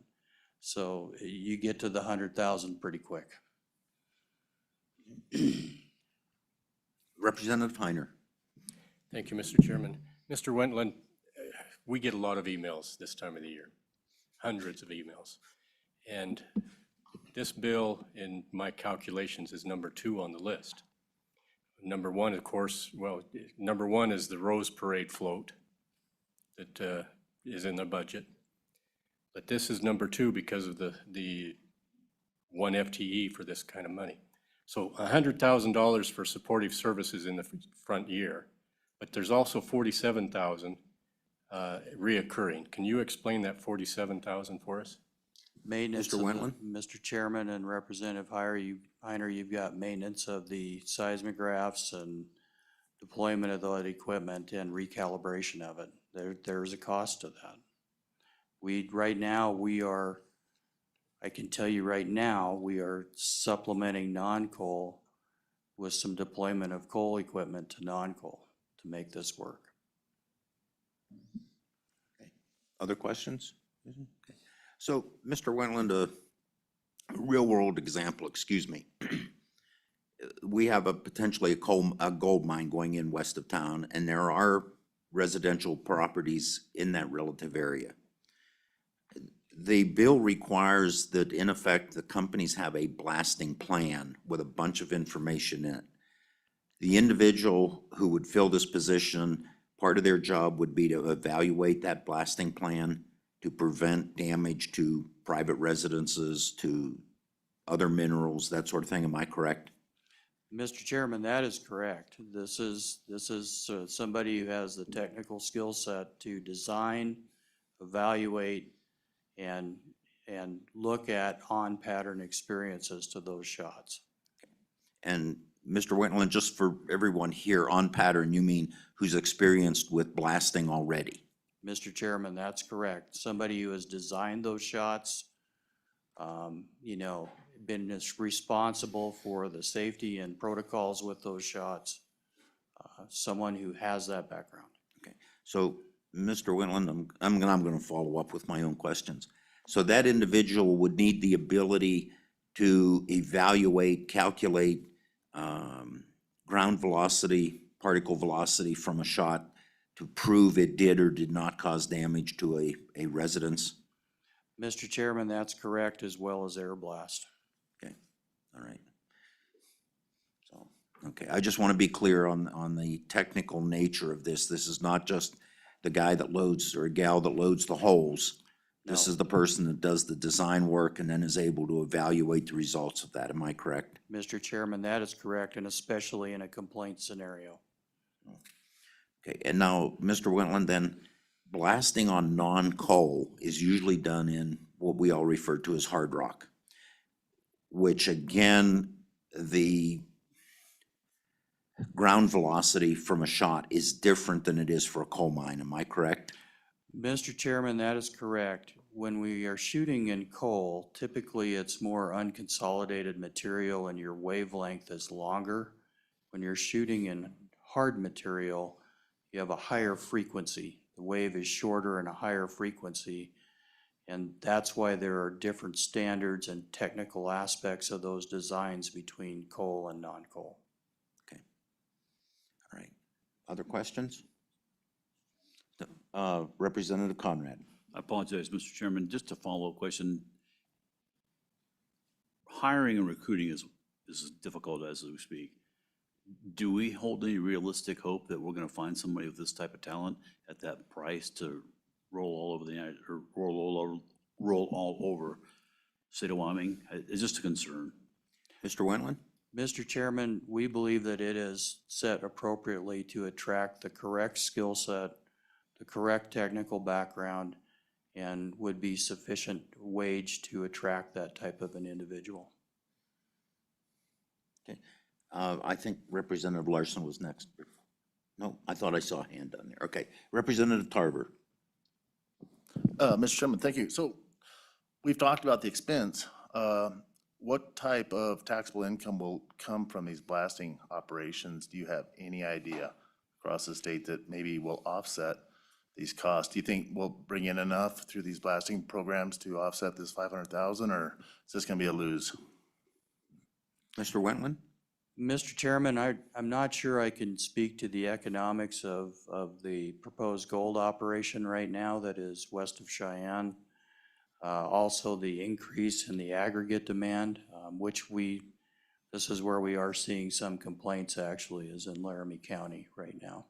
So you get to the 100,000 pretty quick. Representative Heiner. Thank you, Mr. Chairman. Mr. Wentland, we get a lot of emails this time of the year, hundreds of emails. And this bill, in my calculations, is number 2 on the list. Number 1, of course, well, number 1 is the Rose Parade float that is in the budget. But this is number 2 because of the 1 FTE for this kind of money. So $100,000 for supportive services in the front year, but there's also $47,000 reoccurring. Can you explain that $47,000 for us? Maintenance Mr. of the- Wentland? Mr. Chairman and Representative Heiner, you've got maintenance of the seismographs and deployment of that equipment and recalibration of it. There's a cost to that. I can tell you right now, we are supplementing non-coal with some deployment of coal equipment to non-coal to make this work. Okay. Other questions? Okay. So, Mr. Wentland, a real-world example, excuse me. We have potentially a gold mine going in west of town, and there are residential properties in that relative area. The bill requires that, in effect, the companies have a blasting plan with a bunch of information in it. The individual who would fill this position, part of their job would be to evaluate that blasting plan to prevent damage to private residences, to other minerals, that sort of thing. Am I correct? Mr. Chairman, that is correct. This is somebody who has the technical skill set to design, evaluate, and look at on-pattern experiences to those shots. And Mr. Wentland, just for everyone here, on pattern, you mean who's experienced with blasting already? Mr. Chairman, that's correct. Somebody who has designed those shots, been responsible for the safety and protocols with those shots, someone who has that background. Okay, so Mr. Wentland, I'm going to follow up with my own questions. So that individual would need the ability to evaluate, calculate ground velocity, particle velocity from a shot to prove it did or did not cause damage to a residence? Mr. Chairman, that's correct, as well as air blast. Okay, all right. So, okay, I just want to be clear on the technical nature of this. This is not just the guy that loads or a gal that loads the holes. This No. is the person that does the design work and then is able to evaluate the results of that. Am I correct? Mr. Chairman, that is correct, and especially in a complaint scenario. Okay, and now, Mr. Wentland, then blasting on non-coal is usually done in what we all refer to as hard rock, which again, the ground velocity from a shot is different than it is for a coal mine. Am I correct? Mr. Chairman, that is correct. When we are shooting in coal, typically it's more unconsolidated material and your wavelength is longer. When you're shooting in hard material, you have a higher frequency. The wave is shorter and a higher frequency. And that's why there are different standards and technical aspects of those designs between coal and non-coal. Okay. All right. Other questions? Representative Conrad. I apologize, Mr. Chairman, just a follow-up question. Hiring and recruiting is difficult as we speak. Do we hold any realistic hope that we're gonna find somebody with this type of talent at that price to roll all over the, or roll all over state of Wyoming? It's just a concern. Mr. Wentland? Mr. Chairman, we believe that it is set appropriately to attract the correct skill set, the correct technical background, and would be sufficient wage to attract that type of an individual. Okay. I think Representative Larson was next. No, I thought I saw a hand down there. Okay. Representative Tarver. Mr. Chairman, thank you. So we've talked about the expense. What type of taxable income will come from these blasting operations? Do you have any idea across the state that maybe will offset these costs? Do you think we'll bring in enough through these blasting programs to offset this 500,000, or is this gonna be a lose? Mr. Wentland? Mr. Chairman, I'm not sure I can speak to the economics of the proposed gold operation right now that is west of Cheyenne. Also the increase in the aggregate demand, this is where we are seeing some complaints actually, is in Laramie County right now.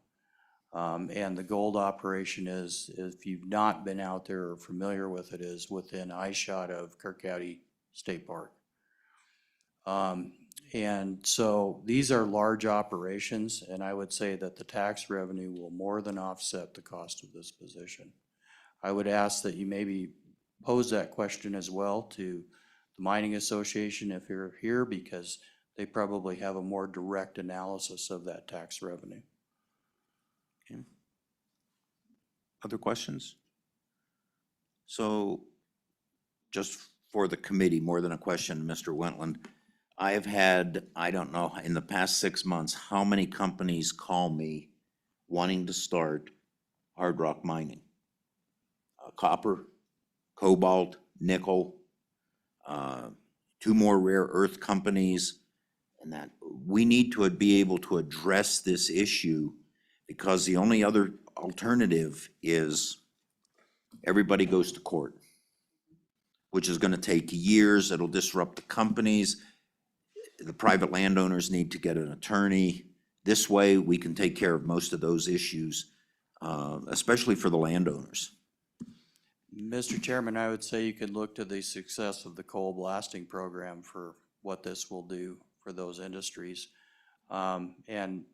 And the gold operation is, if you've not been out there or familiar with it, is within eyeshot of Kirkcaldy State Park. And so these are large operations, and I would say that the tax revenue will more than offset the cost of this position. I would ask that you maybe pose that question as well to the Mining Association if you're here, because they probably have a more direct analysis of that tax revenue. Okay. Other questions? So just for the committee, more than a question, Mr. Wentland, I have had, I don't know, in the past 6 months, how many companies call me wanting to start hard rock mining? Copper, cobalt, nickel, 2 more rare earth companies, and that we need to be able to address this issue, because the only other alternative is everybody goes to court, which is gonna take years. It'll disrupt the companies. The private landowners need to get an attorney. This way, we can take care of most of those issues, especially for the landowners. Mr. Chairman, I would say you could look to the success of the coal blasting program for what this will do for those industries. And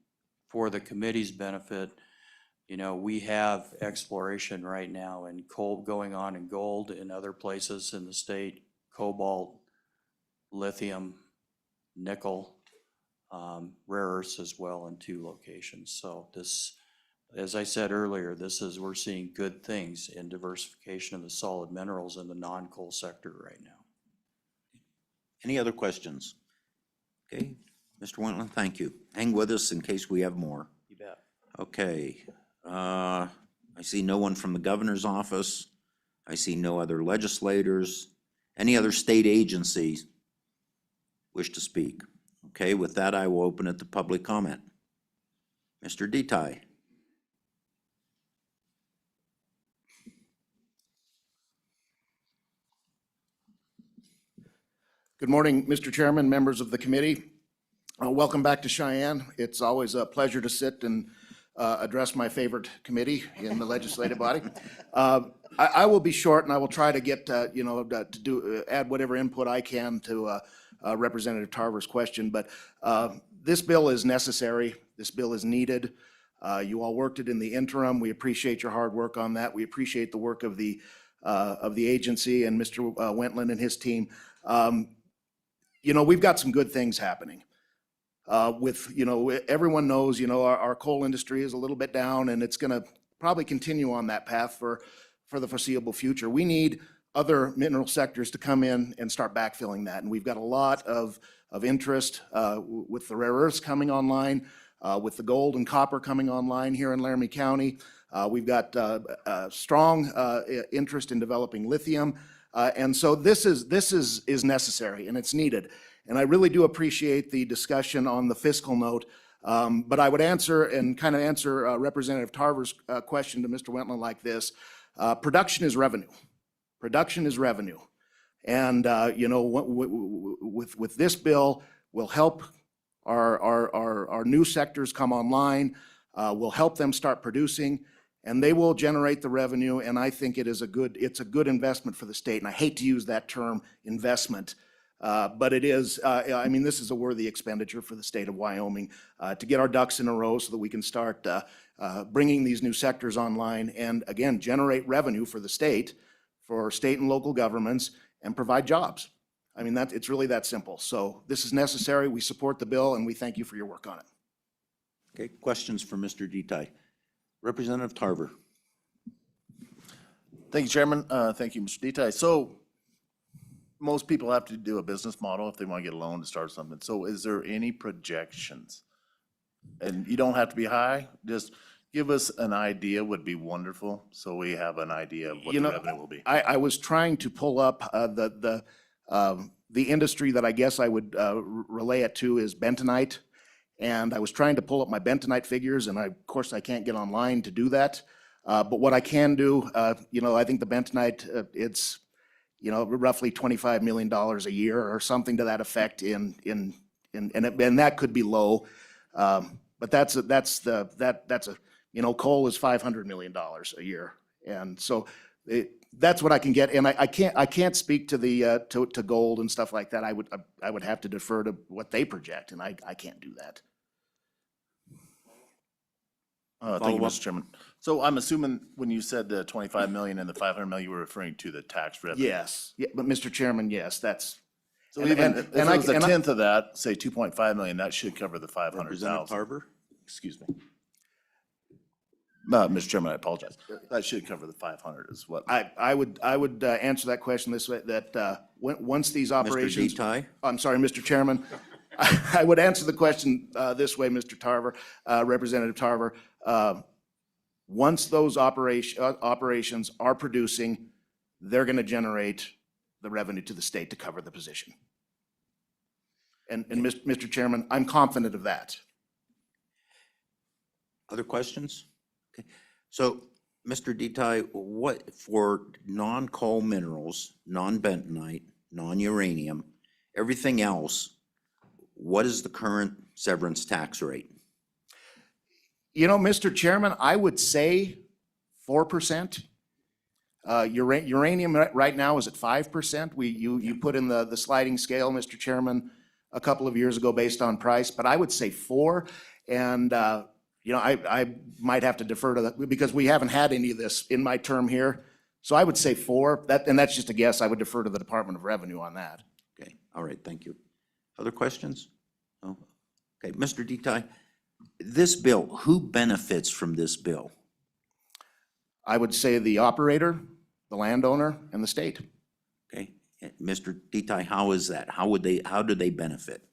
for the committee's benefit, you know, we have exploration right now in coal going on in gold in other places in the state, cobalt, lithium, nickel, rare earths as well in 2 locations. So this, as I said earlier, we're seeing good things in diversification of the solid minerals in the non-coal sector right now. Any other questions? Okay, Mr. Wentland, thank you. Hang with us in case we have more. You bet. Okay, I see no one from the governor's office. I see no other legislators. Any other state agencies wish to speak? Okay, with that, I will open it to public comment. Mr. Detai. Good morning, Mr. Chairman, members of the committee. Welcome back to Cheyenne. It's always a pleasure to sit and address my favorite committee in the legislative body. I will be short, and I will try to get, add whatever input I can to Representative Tarver's question. But this bill is necessary. This bill is needed. You all worked it in the interim. We appreciate your hard work on that. We appreciate the work of the agency and Mr. Wentland and his team. We've got some good things happening. Everyone knows, our coal industry is a little bit down, and it's gonna probably continue on that path for the foreseeable future. We need other mineral sectors to come in and start backfilling that. And we've got a lot of interest with the rare earths coming online, with the gold and copper coming online here in Laramie County. We've got strong interest in developing lithium. And so this is necessary, and it's needed. And I really do appreciate the discussion on the fiscal note. But I would answer Representative Tarver's question to Mr. Wentland like this. Production is revenue. Production is revenue. And, with this bill, will help our new sectors come online. We'll help them start producing, and they will generate the revenue, and I think it's a good investment for the state. And I hate to use that term, investment, but it is, I mean, this is a worthy expenditure for the state of Wyoming to get our ducks in a row so that we can start bringing these new sectors online and, again, generate revenue for the state, for state and local governments, and provide jobs. I mean, it's really that simple. So this is necessary. We support the bill, and we thank you for your work on it. Okay, questions for Mr. Deti? Representative Tarver. Thank you, Chairman. Thank you, Mr. Deti. So most people have to do a business model if they want to get a loan to start something. So is there any projections? And you don't have to be high, just give us an idea would be wonderful, so we have an idea of what the revenue will be. I was trying to pull up the industry that I guess I would relay it to is bentonite. And I was trying to pull up my bentonite figures, and of course, I can't get online to do that. But what I can do, I think the bentonite, it's, roughly $25 million a year or something to that effect and that could be low. But coal is $500 million a year. And so that's what I can get. And I can't speak to the, to gold and stuff like that. I would have to defer to what they project, and I can't do that. Thank you, Mr. Chairman. So I'm assuming when you said the 25 million and the 500 million, you were referring to the tax revenue? Yes, yeah, but Mr. Chairman, yes, that's. So even if it was a tenth of that, say 2.5 million, that should cover the 500,000. Representative Tarver? Excuse me. Mr. Chairman, I apologize. That should cover the 500 is what. I would answer that question this way, that once these operations. Mr. Deti? I'm sorry, Mr. Chairman. I would answer the question this way, Mr. Tarver, Representative Tarver. Once those operations are producing, they're going to generate the revenue to the state to cover the position. And Mr. Chairman, I'm confident of that. Other questions? Okay. So, Mr. Deti, what, for non-coal minerals, non-bentonite, non-uranium, everything else, what is the current severance tax rate? Mr. Chairman, I would say 4%. Uranium right now is at 5%. You put in the sliding scale, Mr. Chairman, a couple of years ago based on price, but I would say 4%. And, I might have to defer to that because we haven't had any of this in my term here. So I would say 4%. And that's just a guess. I would defer to the Department of Revenue on that. Okay, all right, thank you. Other questions? No? Okay, Mr. Deti, this bill, who benefits from this bill? I would say the operator, the landowner, and the state. Okay, Mr. Deti, how is that? How do they benefit?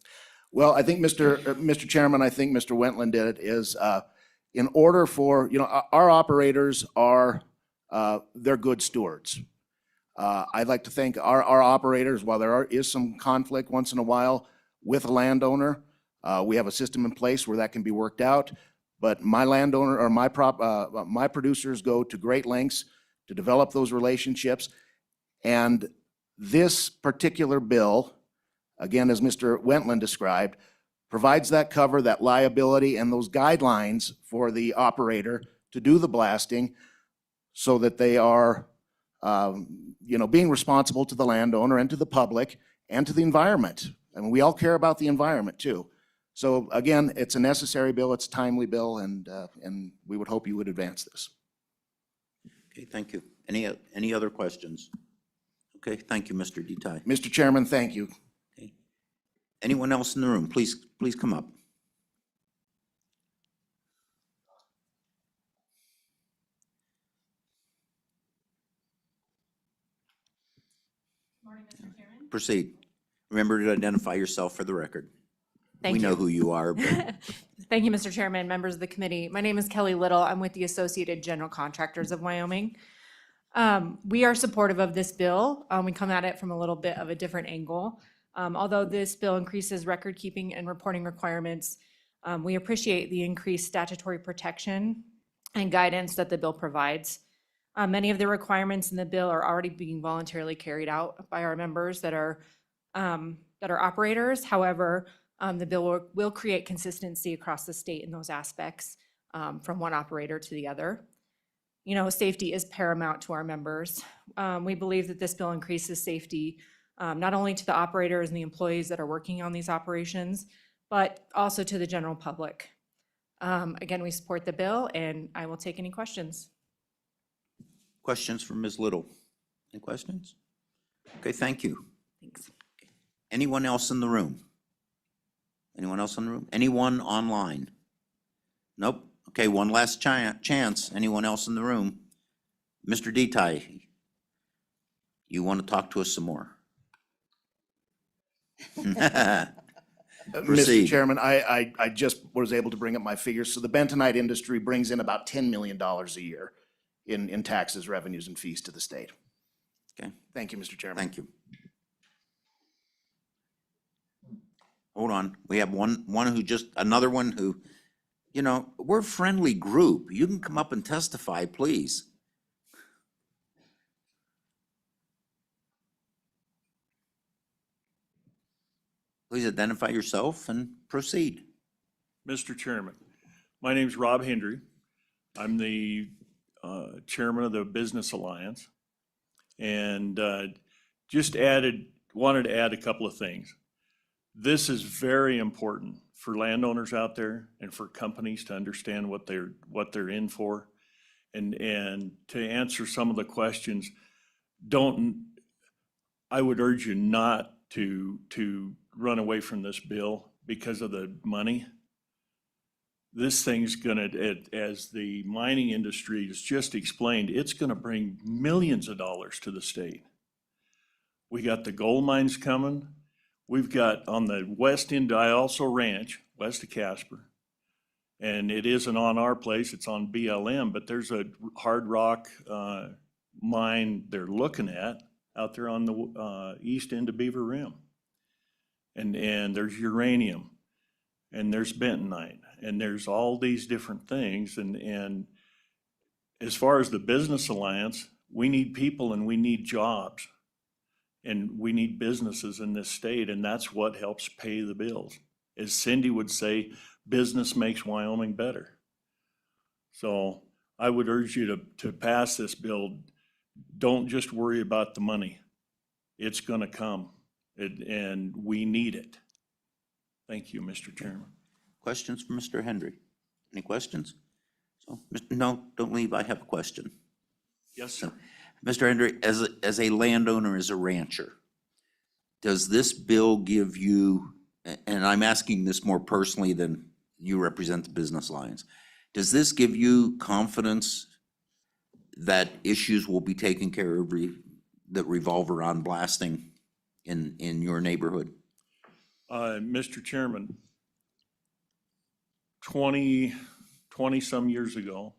Well, I think Mr. Chairman, I think Mr. Wentland did it, is in order for, our operators are, they're good stewards. I'd like to thank our operators, while there is some conflict once in a while with a landowner, we have a system in place where that can be worked out. But my landowner or my producers go to great lengths to develop those relationships. And this particular bill, again, as Mr. Wentland described, provides that cover, that liability, and those guidelines for the operator to do the blasting so that they are, being responsible to the landowner and to the public and to the environment. I mean, we all care about the environment too. So again, it's a necessary bill, it's a timely bill, and we would hope you would advance this. Okay, thank you. Any other questions? Okay, thank you, Mr. Deti. Mr. Chairman, thank you. Okay. Anyone else in the room? Please come up. Morning, Mr. Chairman. Proceed. Remember to identify yourself for the record. Thank We know you. who you are, but Thank you, Mr. Chairman, members of the committee. My name is Kelly Little. I'm with the Associated General Contractors of Wyoming. We are supportive of this bill. We come at it from a little bit of a different angle. Although this bill increases record keeping and reporting requirements, we appreciate the increased statutory protection and guidance that the bill provides. Many of the requirements in the bill are already being voluntarily carried out by our members that are operators. However, The bill will create consistency across the state in those aspects, from one operator to the other. You know, safety is paramount to our members. We believe that this bill increases safety, not only to the operators and the employees that are working on these operations, but also to the general public. Again, we support the bill, and I will take any questions. Questions for Ms. Little? Any questions? Okay, thank you. Thanks. Anyone else in the room? Anyone else in the room? Anyone online? Nope. Okay, one last chance. Anyone else in the room? Mr. Detai, you want to talk to us some more? Mr. Proceed. Chairman, I just was able to bring up my figures. So the bentonite industry brings in about $10 million a year in taxes, revenues, and fees to the state. Okay, Thank you, Mr. Chairman. thank you. Hold on, we have another one who, you know, we're a friendly group. You can come up and testify, please. Please identify yourself and proceed. Mr. Chairman, my name's Rob Hendry. I'm the chairman of the Business Alliance. And wanted to add a couple of things. This is very important for landowners out there and for companies to understand what they're in for. And to answer some of the questions, I would urge you not to run away from this bill because of the money. This thing's gonna, as the mining industry has just explained, it's gonna bring millions of dollars to the state. We got the gold mines coming. We've got on the west end, I also ranch, west of Casper. And it isn't on our place, it's on BLM, but there's a hard rock mine they're looking at out there on the east end of Beaver Rim. And there's uranium, and there's bentonite, and there's all these different things. And as far as the Business Alliance, we need people and we need jobs. And we need businesses in this state, and that's what helps pay the bills. As Cindy would say, business makes Wyoming better. So I would urge you to pass this bill. Don't just worry about the money. It's gonna come, and we need it. Thank you, Mr. Chairman. Questions for Mr. Hendry? Any questions? So, no, don't leave, I have a question. Yes, sir. Mr. Hendry, as a landowner, as a rancher, does this bill give you, and I'm asking this more personally than you represent the Business Alliance, does this give you confidence that issues will be taken care of that revolve around blasting in your neighborhood? Mr. Chairman, 20-some years ago,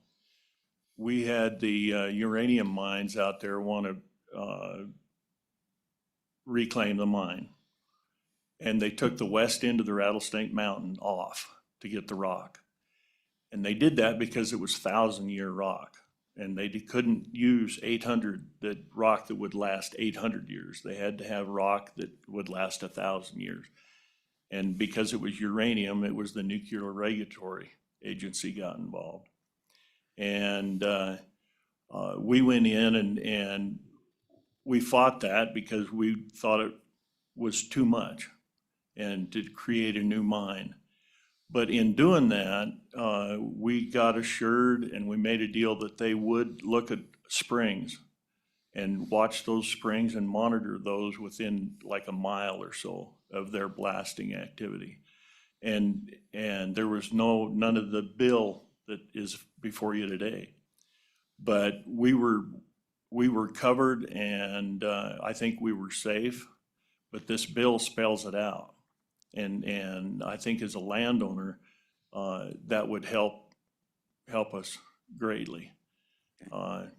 we had the uranium mines out there want to reclaim the mine. And they took the west end of the Rattlesnake Mountain off to get the rock. And they did that because it was 1,000-year rock. And they couldn't use rock that would last 800 years. They had to have rock that would last 1,000 years. And because it was uranium, it was the Nuclear Regulatory Agency got involved. And we went in and we fought that because we thought it was too much and to create a new mine. But in doing that, we got assured and we made a deal that they would look at springs and watch those springs and monitor those within like a mile or so of their blasting activity. And there was none of the bill that is before you today. But we were covered, and I think we were safe, but this bill spells it out. And I think as a landowner, that would help us greatly. And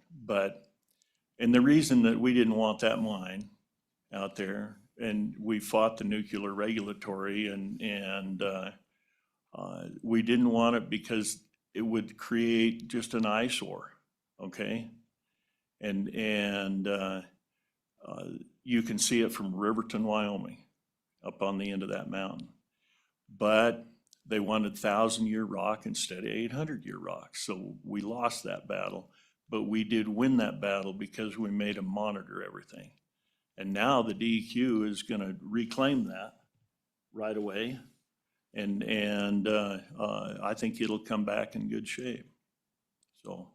the reason that we didn't want that mine out there, and we fought the Nuclear Regulatory, and we didn't want it because it would create just an eyesore, okay? And you can see it from Riverton, Wyoming, up on the end of that mountain. but they wanted 1,000-year rock instead of 800-year rock. So we lost that battle, but we did win that battle because we made them monitor everything. And now the DEQ is gonna reclaim that right away. And I think it'll come back in good shape. So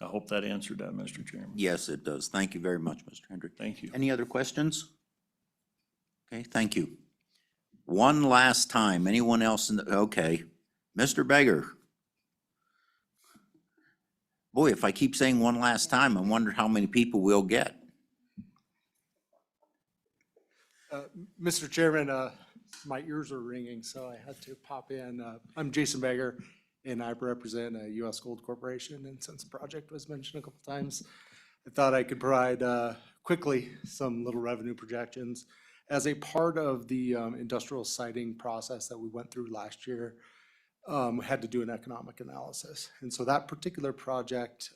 I hope that answered that, Mr. Chairman. Yes, it does. Thank you very much, Mr. Hendrick. Thank you. Any other questions? Okay, thank you. One last time, anyone else in the, okay, Mr. Beggar. Boy, if I keep saying one last time, I wonder how many people we'll get. Mr. Chairman, my ears are ringing, so I had to pop in. I'm Jason Beggar, and I represent U.S. Gold Corporation, and since the project was mentioned a couple times, I thought I could provide quickly some little revenue projections. As a part of the industrial siting process that we went through last year, we had to do an economic analysis. And so that particular project,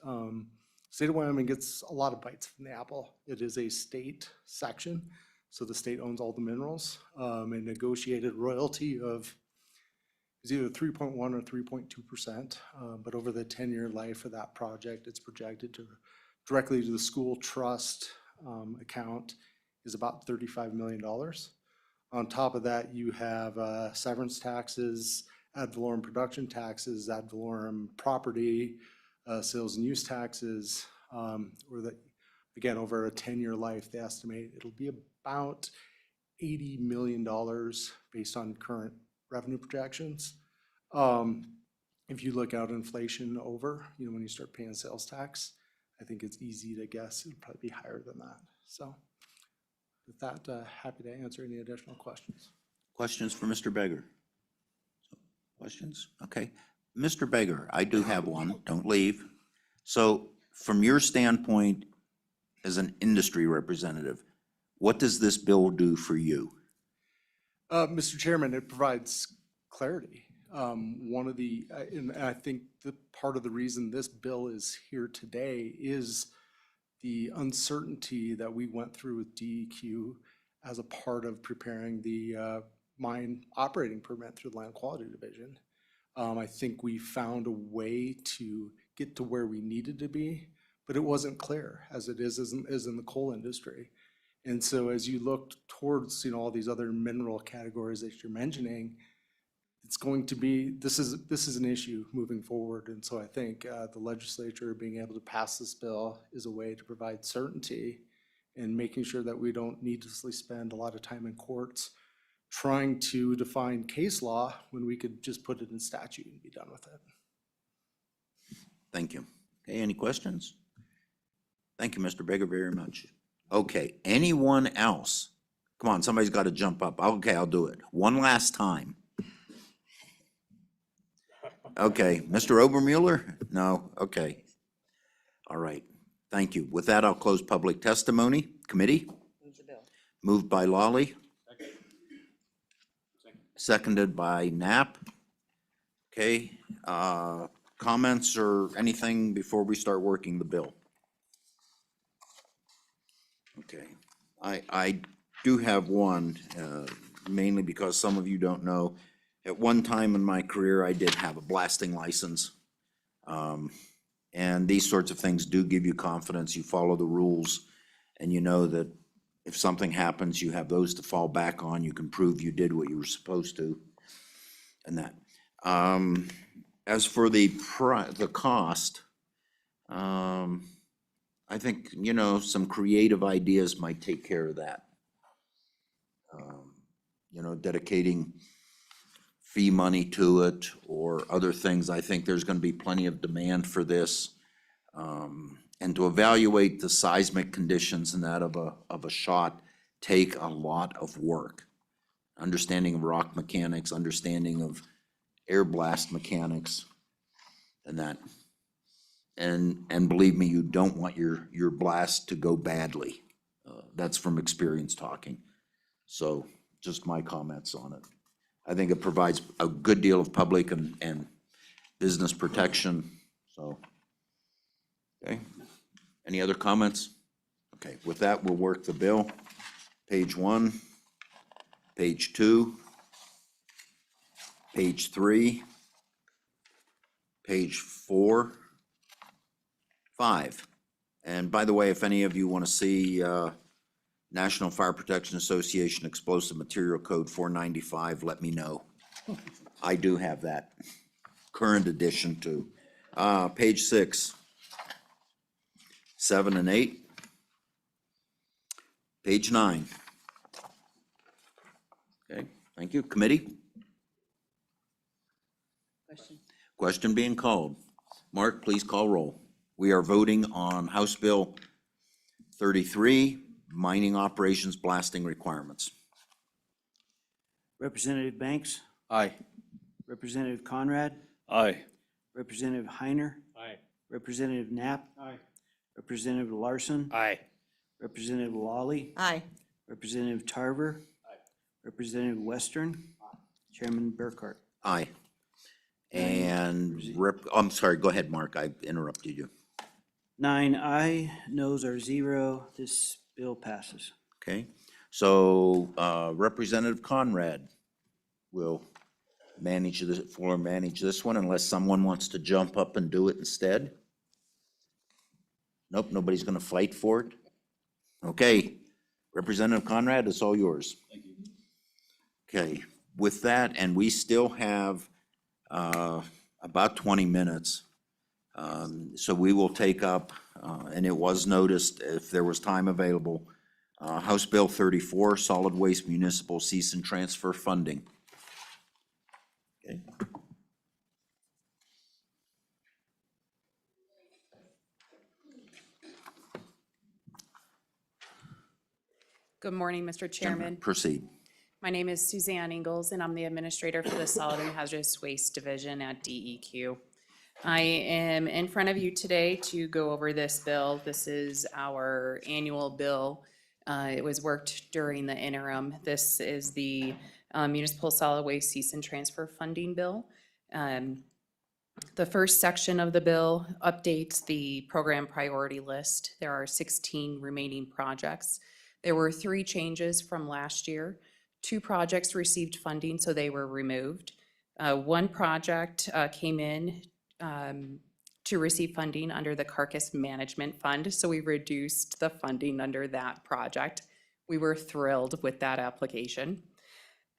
state of Wyoming gets a lot of bites from the apple. It is a state section, so the state owns all the minerals. A negotiated royalty of is either 3.1 or 3.2%, but over the 10-year life of that project, it's projected to directly to the school trust account is about $35 million. On top of that, you have severance taxes, ad valorem production taxes, ad valorem property, sales and use taxes, or that, again, over a 10-year life, they estimate it'll be about $80 million based on current revenue projections. If you look out inflation over, when you start paying sales tax, I think it's easy to guess it'll probably be higher than that. So with that, happy to answer any additional questions. Questions for Mr. Beggar? Questions? Okay. Mr. Beggar, I do have one. Don't leave. So from your standpoint as an industry representative, what does this bill do for you? Mr. Chairman, it provides clarity. One of the, and I think the part of the reason this bill is here today is the uncertainty that we went through with DEQ as a part of preparing the mine operating permit through the Land Quality Division. I think we found a way to get to where we needed to be, but it wasn't clear as it is in the coal industry. And so as you look towards, all these other mineral categories that you're mentioning, it's going to be, this is an issue moving forward. And so I think the legislature being able to pass this bill is a way to provide certainty and making sure that we don't needlessly spend a lot of time in courts trying to define case law when we could just put it in statute and be done with it. Thank you. Okay, any questions? Thank you, Mr. Beggar, very much. Okay, anyone else? Come on, somebody's got to jump up. Okay, I'll do it. One last time. Okay, Mr. Obermueller? No, okay. All right, thank you. With that, I'll close public testimony. Committee? Moved by Lawley. Seconded by Knapp. Okay, comments or anything before we start working the bill? Okay, I do have one, mainly because some of you don't know. At one time in my career, I did have a blasting license. And these sorts of things do give you confidence. You follow the rules and you know that if something happens, you have those to fall back on. You can prove you did what you were supposed to and that. As for the cost, I think, some creative ideas might take care of that. Dedicating fee money to it or other things. I think there's going to be plenty of demand for this. And to evaluate the seismic conditions and that of a shot take a lot of work. Understanding of rock mechanics, understanding of air blast mechanics and that. And believe me, you don't want your blast to go badly. That's from experience talking. So just my comments on it. I think it provides a good deal of public and business protection, so. Okay, any other comments? Okay, with that, we'll work the bill. Page 1, page 2, page 3, page 4, 5. And by the way, if any of you want to see National Fire Protection Association Explosive Material Code 495, let me know. I do have that current edition too. Page 6, 7 and 8. Page 9. Okay, thank you. Committee? Question being called. Mark, please call roll. We are voting on House Bill 33, mining operations blasting requirements. Representative Banks, Aye. Representative Conrad, Aye. Representative Heiner, Aye. Representative Knapp, Aye. Representative Larson, Aye. Representative Lawley, Aye. Representative Tarver, Representative Western, Chairman Burkhart. Aye. And I'm sorry, go ahead, Mark, I interrupted you. 9 aye, noes are 0. This bill passes. Okay, so Representative Conrad will manage this one unless someone wants to jump up and do it instead. Nope, nobody's gonna fight for it. Okay, Representative Conrad, it's all yours. Thank you. Okay, with that, and we still have about 20 minutes. So we will take up, and it was noticed if there was time available, House Bill 34, Solid Waste Municipal Cease and Transfer Funding. Okay. Good morning, Mr. Chairman. Proceed. My name is Suzanne Ingalls, and I'm the administrator for the Solid and Hazardous Waste Division at DEQ. I am in front of you today to go over this bill. This is our annual bill. It was worked during the interim. This is the Municipal Solid Waste Cease and Transfer Funding Bill. The first section of the bill updates the program priority list. There are 16 remaining projects. There were 3 changes from last year. 2 projects received funding, so they were removed. 1 project came in to receive funding under the Carcass Management Fund, so we reduced the funding under that project. We were thrilled with that application.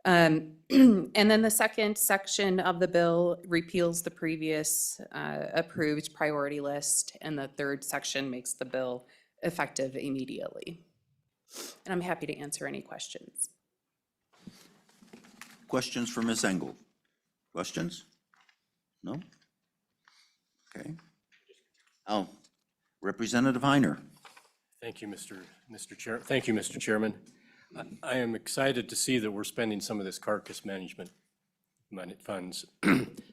And then the second section of the bill repeals the previous approved priority list, and the third section makes the bill effective immediately. And I'm happy to answer any questions. Questions for Ms. Engel? Questions? No? Okay. Oh, Representative Heiner. Thank you, Mr. Chair. Thank you, Mr. Chairman. I am excited to see that we're spending some of this carcass management money funds.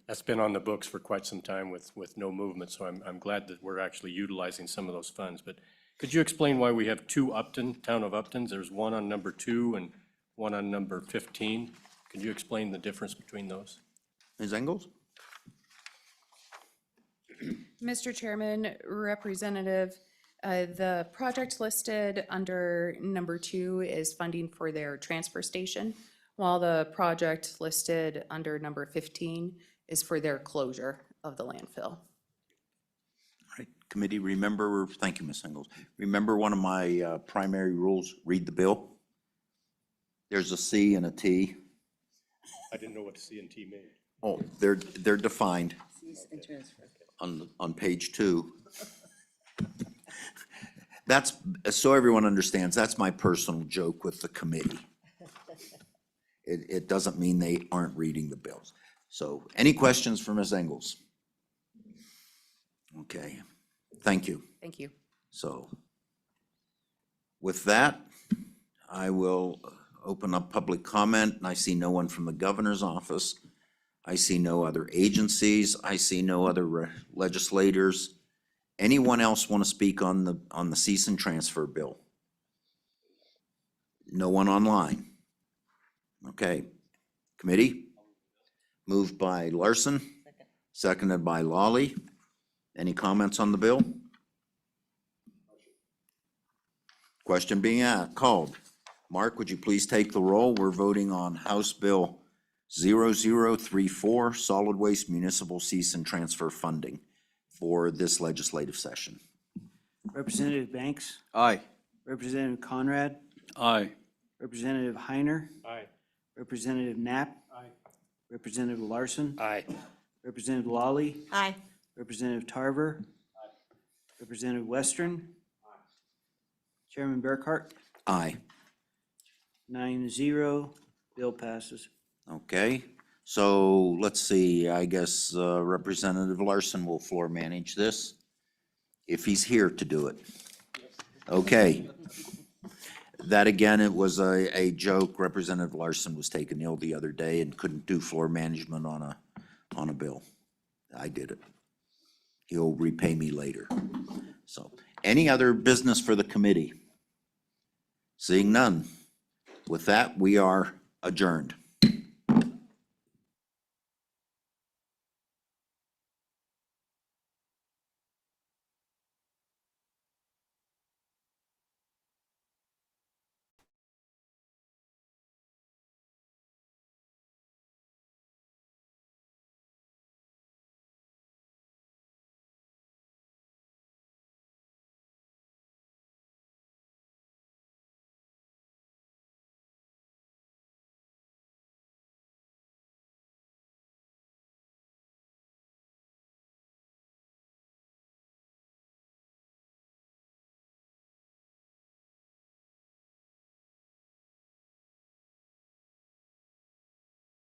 That's been on the books for quite some time with no movement, so I'm glad that we're actually utilizing some of those funds. But could you explain why we have 2 Town of Uptons? There's one on number 2 and one on number 15. Could you explain the difference between those? Ms. Engels? Mr. Chairman, Representative, the project listed under number 2 is funding for their transfer station, while the project listed under number 15 is for their closure of the landfill. All right, committee, remember, thank you, Ms. Engels. Remember one of my primary rules, read the bill. There's a C and a T. I didn't know what C and T meant. Oh, they're defined on page 2. That's, so everyone understands, that's my personal joke with the committee. It doesn't mean they aren't reading the bills. So, any questions for Ms. Engels? Okay, thank you. Thank you. So, with that, I will open up public comment, and I see no one from the governor's office. I see no other agencies. I see no other legislators. Anyone else want to speak on the cease and transfer bill? No one online. Okay. Committee? Moved by Larson, seconded by Lawley. Any comments on the bill? Question being called. Mark, would you please take the roll? We're voting on House Bill 0034, solid waste municipal cease and transfer funding for this legislative session. Representative Banks, Aye. Representative Conrad, Aye. Representative Heiner, Aye. Representative Knapp, Aye. Representative Larson, Aye. Representative Lawley, Aye. Representative Tarver, Representative Western, Chairman Burkhart, Aye. 9-0, bill passes. Okay, so let's see, I guess Representative Larson will floor manage this, if he's here to do it. Okay. That again, it was a joke. Representative Larson was taken ill the other day and couldn't do floor management on a bill. I did it. He'll repay me later. So, any other business for the committee? Seeing none. With that, we are adjourned.